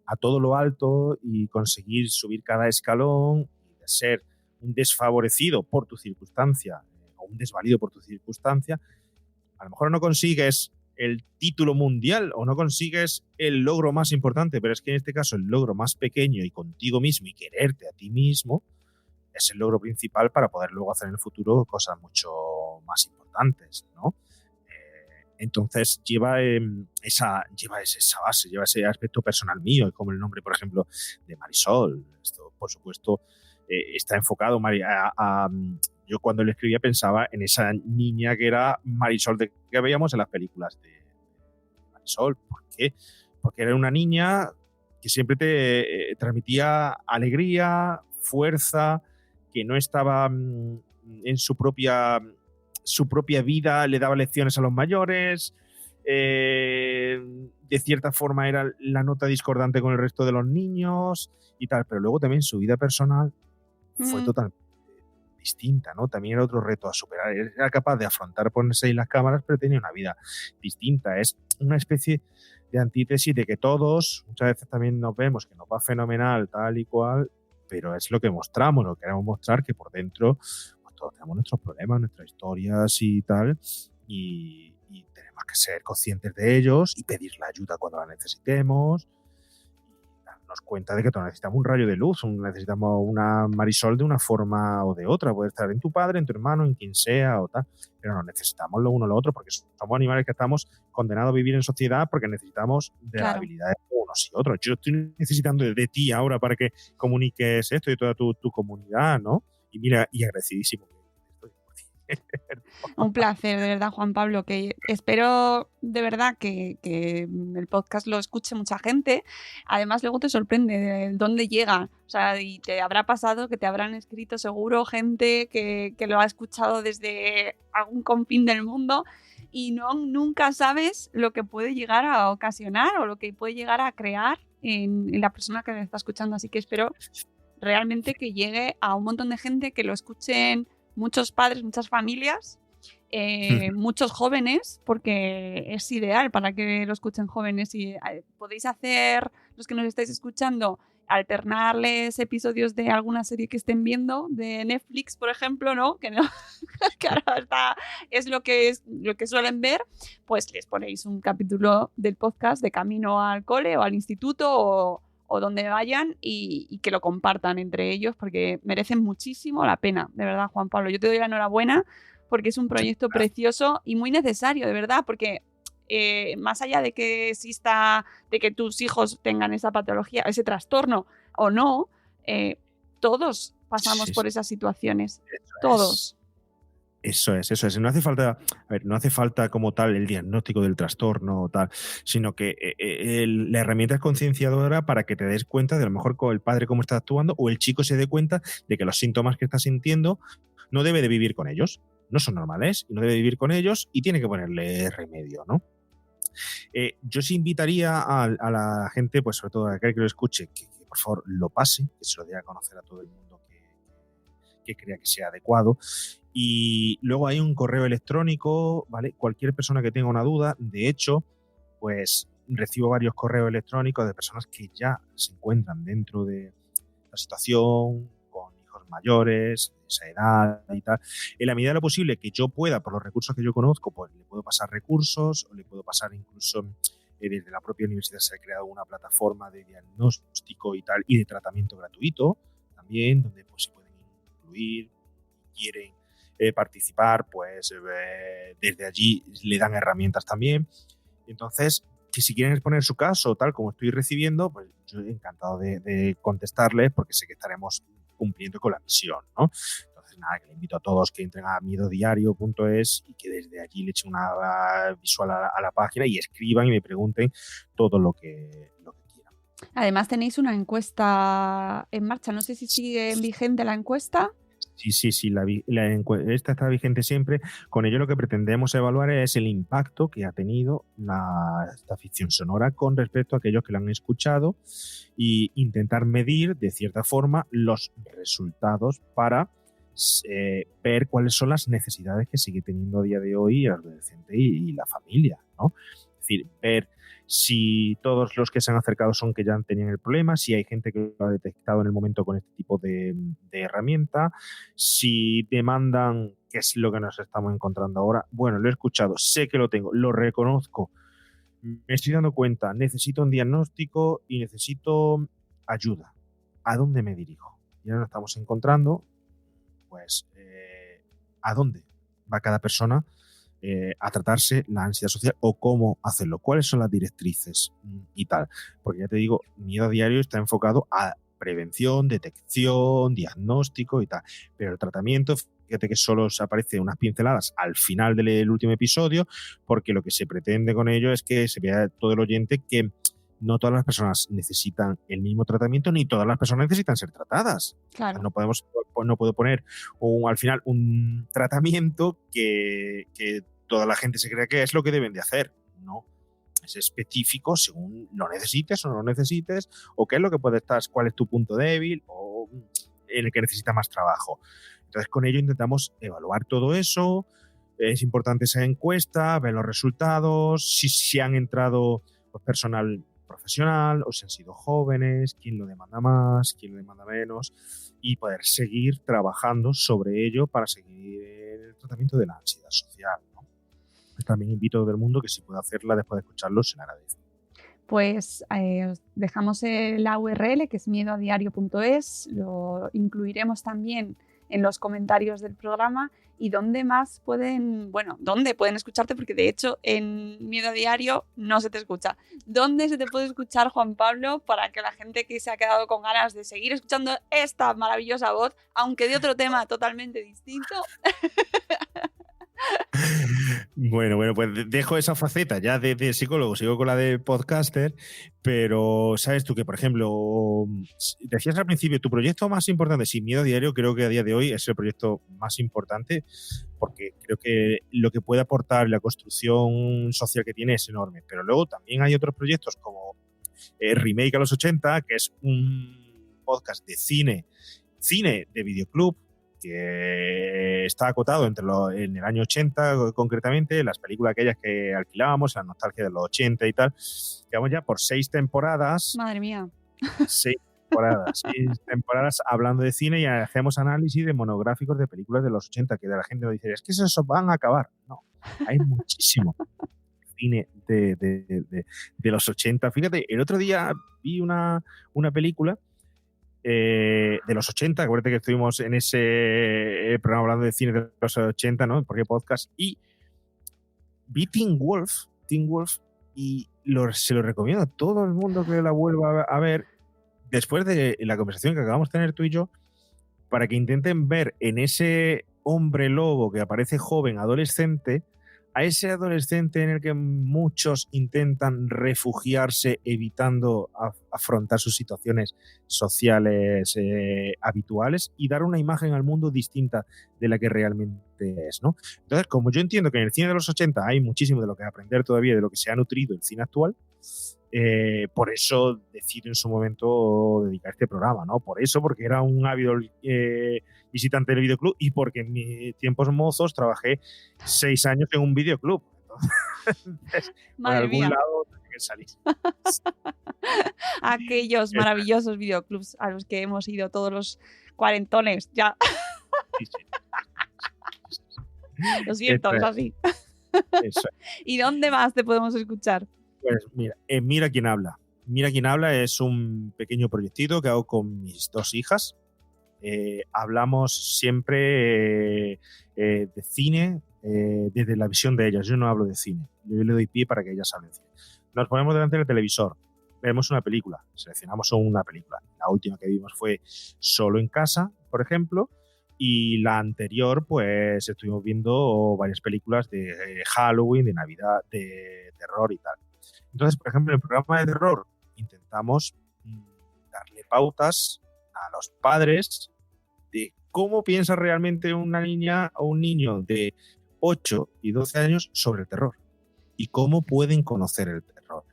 a todo lo alto y conseguir subir cada escalón, y de ser un desfavorecido por tu circunstancia o un desvalido por tu circunstancia. A lo mejor no consigues el título mundial o no consigues el logro más importante, pero es que en este caso el logro más pequeño y contigo mismo y quererte a ti mismo es el logro principal para poder luego hacer en el futuro cosas mucho más importantes, ¿no? Entonces lleva esa base, lleva ese aspecto personal mío, como el nombre, por ejemplo, de Marisol. Esto, por supuesto, está enfocado yo cuando lo escribía pensaba en esa niña que era Marisol que veíamos en las películas de Marisol. ¿Por qué? Porque era una niña que siempre te transmitía alegría, fuerza, que no estaba en su propia vida, le daba lecciones a los mayores, de cierta forma era la nota discordante con el resto de los niños y tal, pero luego también su vida personal fue totalmente distinta, ¿no? También era otro reto a superar. Era capaz de afrontar, ponerse ahí las cámaras, pero tenía una vida distinta. Es una especie de antítesis de que todos, muchas veces también nos vemos que nos va fenomenal, tal y cual, pero es lo que mostramos, lo que queremos mostrar, que por dentro pues todos tenemos nuestros problemas, nuestras historias y tal, y tenemos que ser conscientes de ellos y pedir la ayuda cuando la necesitemos. darnos cuenta de que todos necesitamos un rayo de luz, necesitamos una Marisol de una forma o de otra, puede estar en tu padre, en tu hermano, en quien sea o tal, pero no necesitamos lo uno o lo otro porque somos animales que estamos condenados a vivir en sociedad porque necesitamos de las habilidades de unos y otros. Yo estoy necesitando de ti ahora para que comuniques esto y toda tu comunidad, ¿no? Y mira, y agradecidísimo. Un placer, de verdad, Juan Pablo, que espero de verdad que el podcast lo escuche mucha gente. Además, luego te sorprende de dónde llega. O sea, y te habrá pasado que te habrán escrito seguro gente que lo ha escuchado desde algún confín del mundo y nunca sabes lo que puede llegar a ocasionar o lo que puede llegar a crear en la persona que le está escuchando. Así que espero realmente que llegue a un montón de gente, que lo escuchen muchos padres, muchas familias, muchos jóvenes, porque es ideal para que lo escuchen jóvenes. Y podéis hacer, los que nos estáis escuchando, alternarles episodios de alguna serie que estén viendo, de Netflix, por ejemplo, ¿no? Que ahora es lo que suelen ver, pues les ponéis un capítulo del podcast de camino al cole o al instituto o donde vayan y que lo compartan entre ellos porque merecen muchísimo la pena, de verdad, Juan Pablo. Yo te doy la enhorabuena porque es un proyecto precioso y muy necesario, de verdad, porque más allá de que exista, de que tus hijos tengan esa patología, ese trastorno o no, todos pasamos por esas situaciones, todos. Eso es. No hace falta, no hace falta como tal el diagnóstico del trastorno o tal, sino que la herramienta es concienciadora para que te des cuenta de a lo mejor con el padre cómo está actuando o el chico se dé cuenta de que los síntomas que está sintiendo no debe de vivir con ellos, no son normales y no debe vivir con ellos y tiene que ponerle remedio, ¿no? Yo sí invitaría a la gente, pues sobre todo a aquel que lo escuche, que por favor lo pase, que se lo dé a conocer a todo el mundo que crea que sea adecuado. Y luego hay un correo electrónico, ¿vale? Cualquier persona que tenga una duda, de hecho, pues recibo varios correos electrónicos de personas que ya se encuentran dentro de la situación, con hijos mayores, de esa edad y tal. En la medida de lo posible que yo pueda, por los recursos que yo conozco, pues le puedo pasar recursos o le puedo pasar incluso desde la propia universidad se ha creado una plataforma de diagnóstico y tal y de tratamiento gratuito también, donde pues se pueden incluir, quieren participar, pues desde allí le dan herramientas también. Entonces, que si quieren exponer su caso, tal como estoy recibiendo, pues yo encantado de contestarles porque sé que estaremos cumpliendo con la misión, ¿no? Entonces, nada, que le invito a todos que entren a miedodiario.es y que desde allí le echen una visual a la página y escriban y me pregunten todo lo que quieran. Además, tenéis una encuesta en marcha. No sé si sigue vigente la encuesta. Sí, esta está vigente siempre. Con ello lo que pretendemos evaluar es el impacto que ha tenido esta ficción sonora con respecto a aquellos que la han escuchado e intentar medir de cierta forma los resultados para ver cuáles son las necesidades que sigue teniendo a día de hoy el adolescente y la familia, ¿no? Es decir, ver si todos los que se han acercado son que ya tenían el problema, si hay gente que lo ha detectado en el momento con este tipo de herramienta, si demandan, qué es lo que nos estamos encontrando ahora. Bueno, lo he escuchado, sé que lo tengo, lo reconozco, me estoy dando cuenta, necesito un diagnóstico y necesito ayuda. ¿A dónde me dirijo? Ya nos estamos encontrando, pues, ¿a dónde va cada persona a tratarse la ansiedad social o cómo hacerlo? ¿Cuáles son las directrices y tal? Porque ya te digo, Miedo a Diario está enfocado a prevención, detección, diagnóstico y tal. Pero el tratamiento, fíjate que solo se aparece unas pinceladas al final del último episodio, porque lo que se pretende con ello es que se vea todo el oyente que no todas las personas necesitan el mismo tratamiento, ni todas las personas necesitan ser tratadas. Claro. No puedo poner al final un tratamiento que toda la gente se crea que es lo que deben de hacer. No. Es específico según lo necesites o no lo necesites, o qué es lo que puede estar, cuál es tu punto débil o en el que necesita más trabajo. Entonces, con ello intentamos evaluar todo eso. Es importante esa encuesta, ver los resultados, si han entrado pues, personal profesional o si han sido jóvenes, quién lo demanda más, quién lo demanda menos, y poder seguir trabajando sobre ello para seguir el tratamiento de la ansiedad social, ¿no? También invito a todo el mundo que si puede hacerla después de escucharlo, se le agradece. Pues os dejamos la URL, que es miedoadiario.es, lo incluiremos también en los comentarios del programa. ¿Y dónde más dónde pueden escucharte? Porque de hecho en Miedo a Diario no se te escucha. ¿Dónde se te puede escuchar, Juan Pablo, para que la gente que se ha quedado con ganas de seguir escuchando esta maravillosa voz, aunque de otro tema totalmente distinto? Bueno, pues dejo esa faceta ya de psicólogo, sigo con la de podcaster, pero sabes tú que, por ejemplo, decías al principio, tu proyecto más importante, Sin Miedo a Diario, creo que a día de hoy es el proyecto más importante, porque creo que lo que puede aportar la construcción social que tiene es enorme, pero luego también hay otros proyectos como Remake a los 80, que es un podcast de cine de videoclub, que está acotado en el año 80 concretamente, las películas aquellas que alquilábamos, la nostalgia de los 80 y tal. Llevamos ya por 6 temporadas. Madre mía. 6 temporadas hablando de cine y hacemos análisis de monográficos de películas de los 80, que de la gente nos dice, es que esos van a acabar. No, hay muchísimo cine de los 80. Fíjate, el otro día vi una película de los 80, acuérdate que estuvimos en ese programa hablando de cine de los 80, ¿no? Porque podcast, y vi Teen Wolf, y se lo recomiendo a todo el mundo que la vuelva a ver después de la conversación que acabamos de tener tú y yo, para que intenten ver en ese hombre lobo que aparece joven, adolescente, a ese adolescente en el que muchos intentan refugiarse evitando afrontar sus situaciones sociales habituales y dar una imagen al mundo distinta de la que realmente es, ¿no? Entonces, como yo entiendo que en el cine de los 80 hay muchísimo de lo que aprender todavía, de lo que se ha nutrido el cine actual, por eso decido en su momento dedicar este programa, ¿no? Por eso, porque era un ávido visitante del videoclub y porque en mis tiempos mozos trabajé 6 años en un videoclub. Entonces, por algún mía. lado tenía que salir. Aquellos maravillosos videoclubs a los que hemos ido todos los cuarentones, ya. Sí. Lo siento, es así. Eso. ¿Y dónde más te podemos escuchar? Pues mira, Mira quién habla. Mira quién habla es un pequeño proyectito que hago con mis 2 hijas. Hablamos siempre de cine desde la visión de ellas. Yo no hablo de cine. Yo le doy pie para que ellas hablen de cine. Nos ponemos delante del televisor, vemos una película, seleccionamos una película. La última que vimos fue Solo en casa, por ejemplo, y la anterior, pues estuvimos viendo varias películas de Halloween, de Navidad, de terror y tal. Entonces, por ejemplo, en el programa de terror intentamos darle pautas a los padres de cómo piensa realmente una niña o un niño de 8 y 12 años sobre el terror y cómo pueden conocer el terror.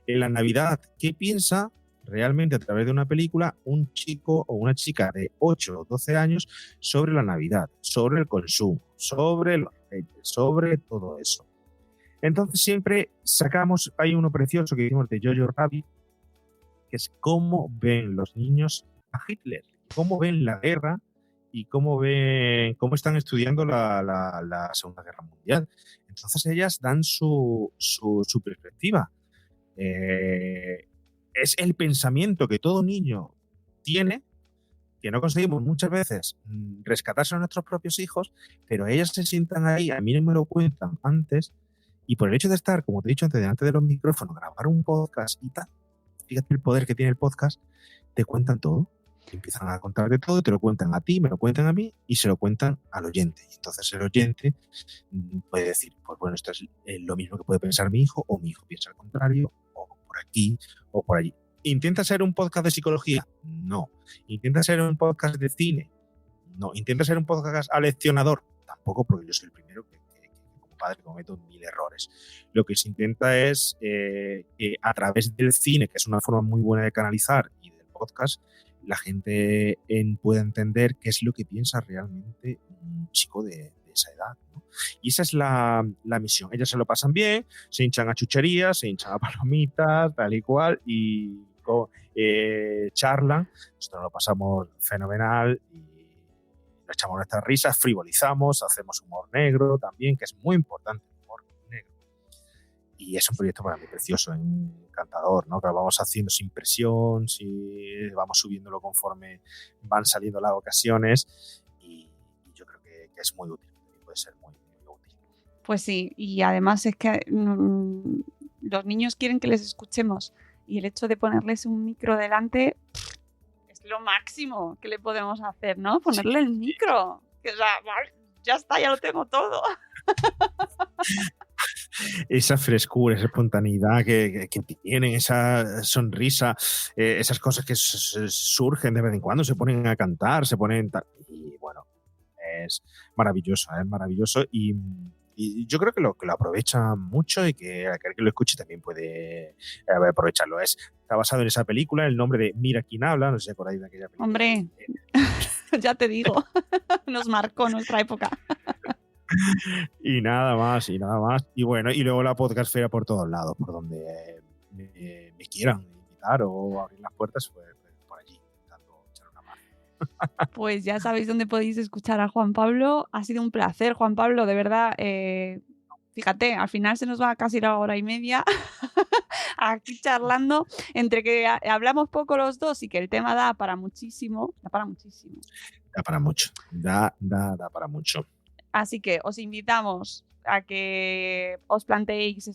En la Navidad, ¿qué piensa realmente a través de una película un chico o una chica de 8 o 12 años sobre la Navidad, sobre el consumo, sobre los reyes, sobre todo eso? Entonces siempre sacamos, hay uno precioso que hicimos de Jojo Rabbit, que es cómo ven los niños a Hitler, cómo ven la guerra y cómo están estudiando la Segunda Guerra Mundial. Entonces ellas dan su perspectiva. Es el pensamiento que todo niño tiene, que no conseguimos muchas veces rescatarse a nuestros propios hijos, pero ellas se sientan ahí, a mí me lo cuentan antes, y por el hecho de estar, como te he dicho antes, delante de los micrófonos, grabar un podcast y tal, fíjate el poder que tiene el podcast, te cuentan todo, te empiezan a contar de todo, te lo cuentan a ti, me lo cuentan a mí y se lo cuentan al oyente. Y entonces el oyente puede decir, pues bueno, esto es lo mismo que puede pensar mi hijo, o mi hijo piensa al contrario, o por aquí, o por allí. ¿Intenta ser un podcast de psicología? No. ¿Intenta ser un podcast de cine? No. ¿Intenta ser un podcast aleccionador? Tampoco, porque yo soy el primero que como padre cometo 1000 errores. Lo que se intenta es que a través del cine, que es una forma muy buena de canalizar, y del podcast, la gente pueda entender qué es lo que piensa realmente un chico de esa edad, ¿no? Y esa es la misión. Ellas se lo pasan bien, se hinchan a chucherías, se hinchan a palomitas, tal y cual, y charlan. Nosotros lo pasamos fenomenal y le echamos nuestras risas, frivolizamos, hacemos humor negro también, que es muy importante el humor negro. y es un proyecto para mí precioso, encantador, ¿no? Que lo vamos haciendo sin presión, vamos subiéndolo conforme van saliendo las ocasiones y yo creo que es muy útil, puede ser muy, muy útil. Pues sí, y además es que los niños quieren que les escuchemos y el hecho de ponerles un micro delante es lo máximo que le podemos hacer, ¿no? Ponerle el micro. Que, o sea, ya está, ya lo tengo todo. Esa frescura, esa espontaneidad que tienen, esa sonrisa, esas cosas que surgen de vez en cuando, se ponen a cantar, y bueno, es maravilloso y yo creo que lo aprovechan mucho y que aquel que lo escuche también puede aprovecharlo. Está basado en esa película, el nombre de Mira quién habla, no sé si acordáis de aquella película. Hombre, ya te digo, nos marcó nuestra época. Y nada más. Y bueno, y luego la podcastfera por todos lados, por donde me quieran invitar o abrir las puertas, pues por allí, intentando echar una mano. Pues ya sabéis dónde podéis escuchar a Juan Pablo. Ha sido un placer, Juan Pablo, de verdad. Fíjate, al final se nos va casi la hora y media aquí charlando, entre que hablamos poco los dos y que el tema da para muchísimo. Da para mucho. Da para mucho. Así que os invitamos a que os planteéis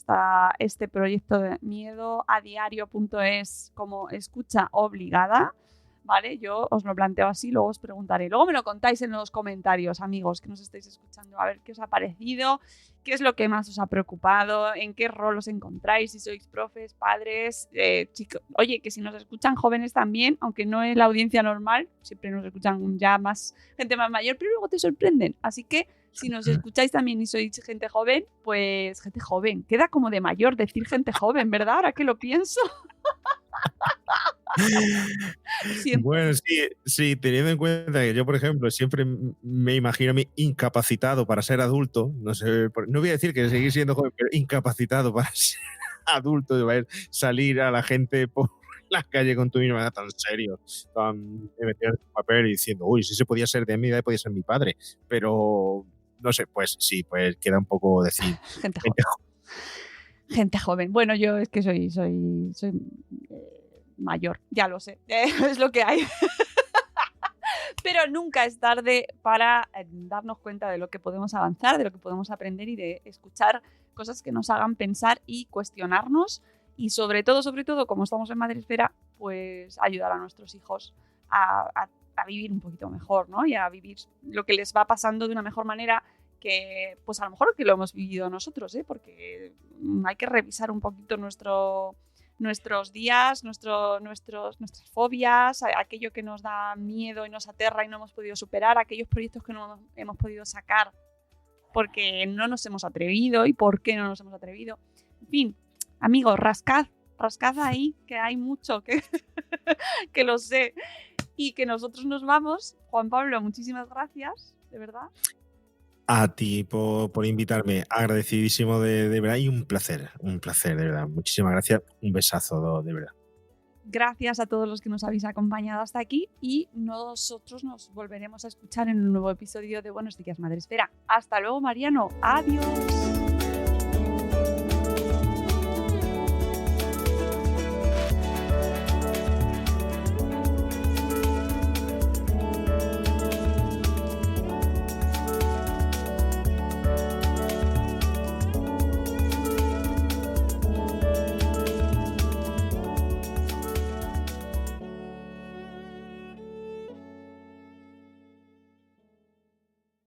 este proyecto de miedoadiario.es como escucha obligada, ¿vale? Yo os lo planteo así, luego os preguntaré. Luego me lo contáis en los comentarios, amigos, que nos estáis escuchando, a ver qué os ha parecido, qué es lo que más os ha preocupado, en qué rol os encontráis, si sois profes, padres, chicos. Oye, que si nos escuchan jóvenes también, aunque no es la audiencia normal, siempre nos escuchan ya más gente más mayor, pero luego te sorprenden. Así que si nos escucháis también y sois gente joven, pues gente joven. Queda como de mayor decir gente joven, ¿verdad? Ahora que lo pienso. Bueno, sí, teniendo en cuenta que yo, por ejemplo, siempre me imagino a mí incapacitado para ser adulto, no sé, no voy a decir que seguir siendo joven, pero incapacitado para ser adulto, de salir a la gente por la calle con tu misma edad tan serio, tan metido en tu papel y diciendo, uy, si se podía ser de mi edad, podía ser mi padre, pero no sé, pues sí, pues queda un poco decir gente joven. Bueno, yo es que soy mayor, ya lo sé, es lo que hay. Pero nunca es tarde para darnos cuenta de lo que podemos avanzar, de lo que podemos aprender y de escuchar cosas que nos hagan pensar y cuestionarnos y sobre todo, como estamos en Madresfera, pues ayudar a nuestros hijos a vivir un poquito mejor, ¿no? Y a vivir lo que les va pasando de una mejor manera que, pues a lo mejor que lo hemos vivido nosotros, porque hay que revisar un poquito nuestros días, nuestras fobias, aquello que nos da miedo y nos aterra y no hemos podido superar, aquellos proyectos que no hemos podido sacar porque no nos hemos atrevido y por qué no nos hemos atrevido. En fin, amigos, rascad ahí, que hay mucho, que lo sé. Y que nosotros nos vamos. Juan Pablo, muchísimas gracias, de verdad. A ti por invitarme, agradecidísimo de verdad y un placer, de verdad. Muchísimas gracias, un besazo de verdad. Gracias a todos los que nos habéis acompañado hasta aquí y nosotros nos volveremos a escuchar en un nuevo episodio de Buenos Días Madresfera. Hasta luego, Mariano. Adiós.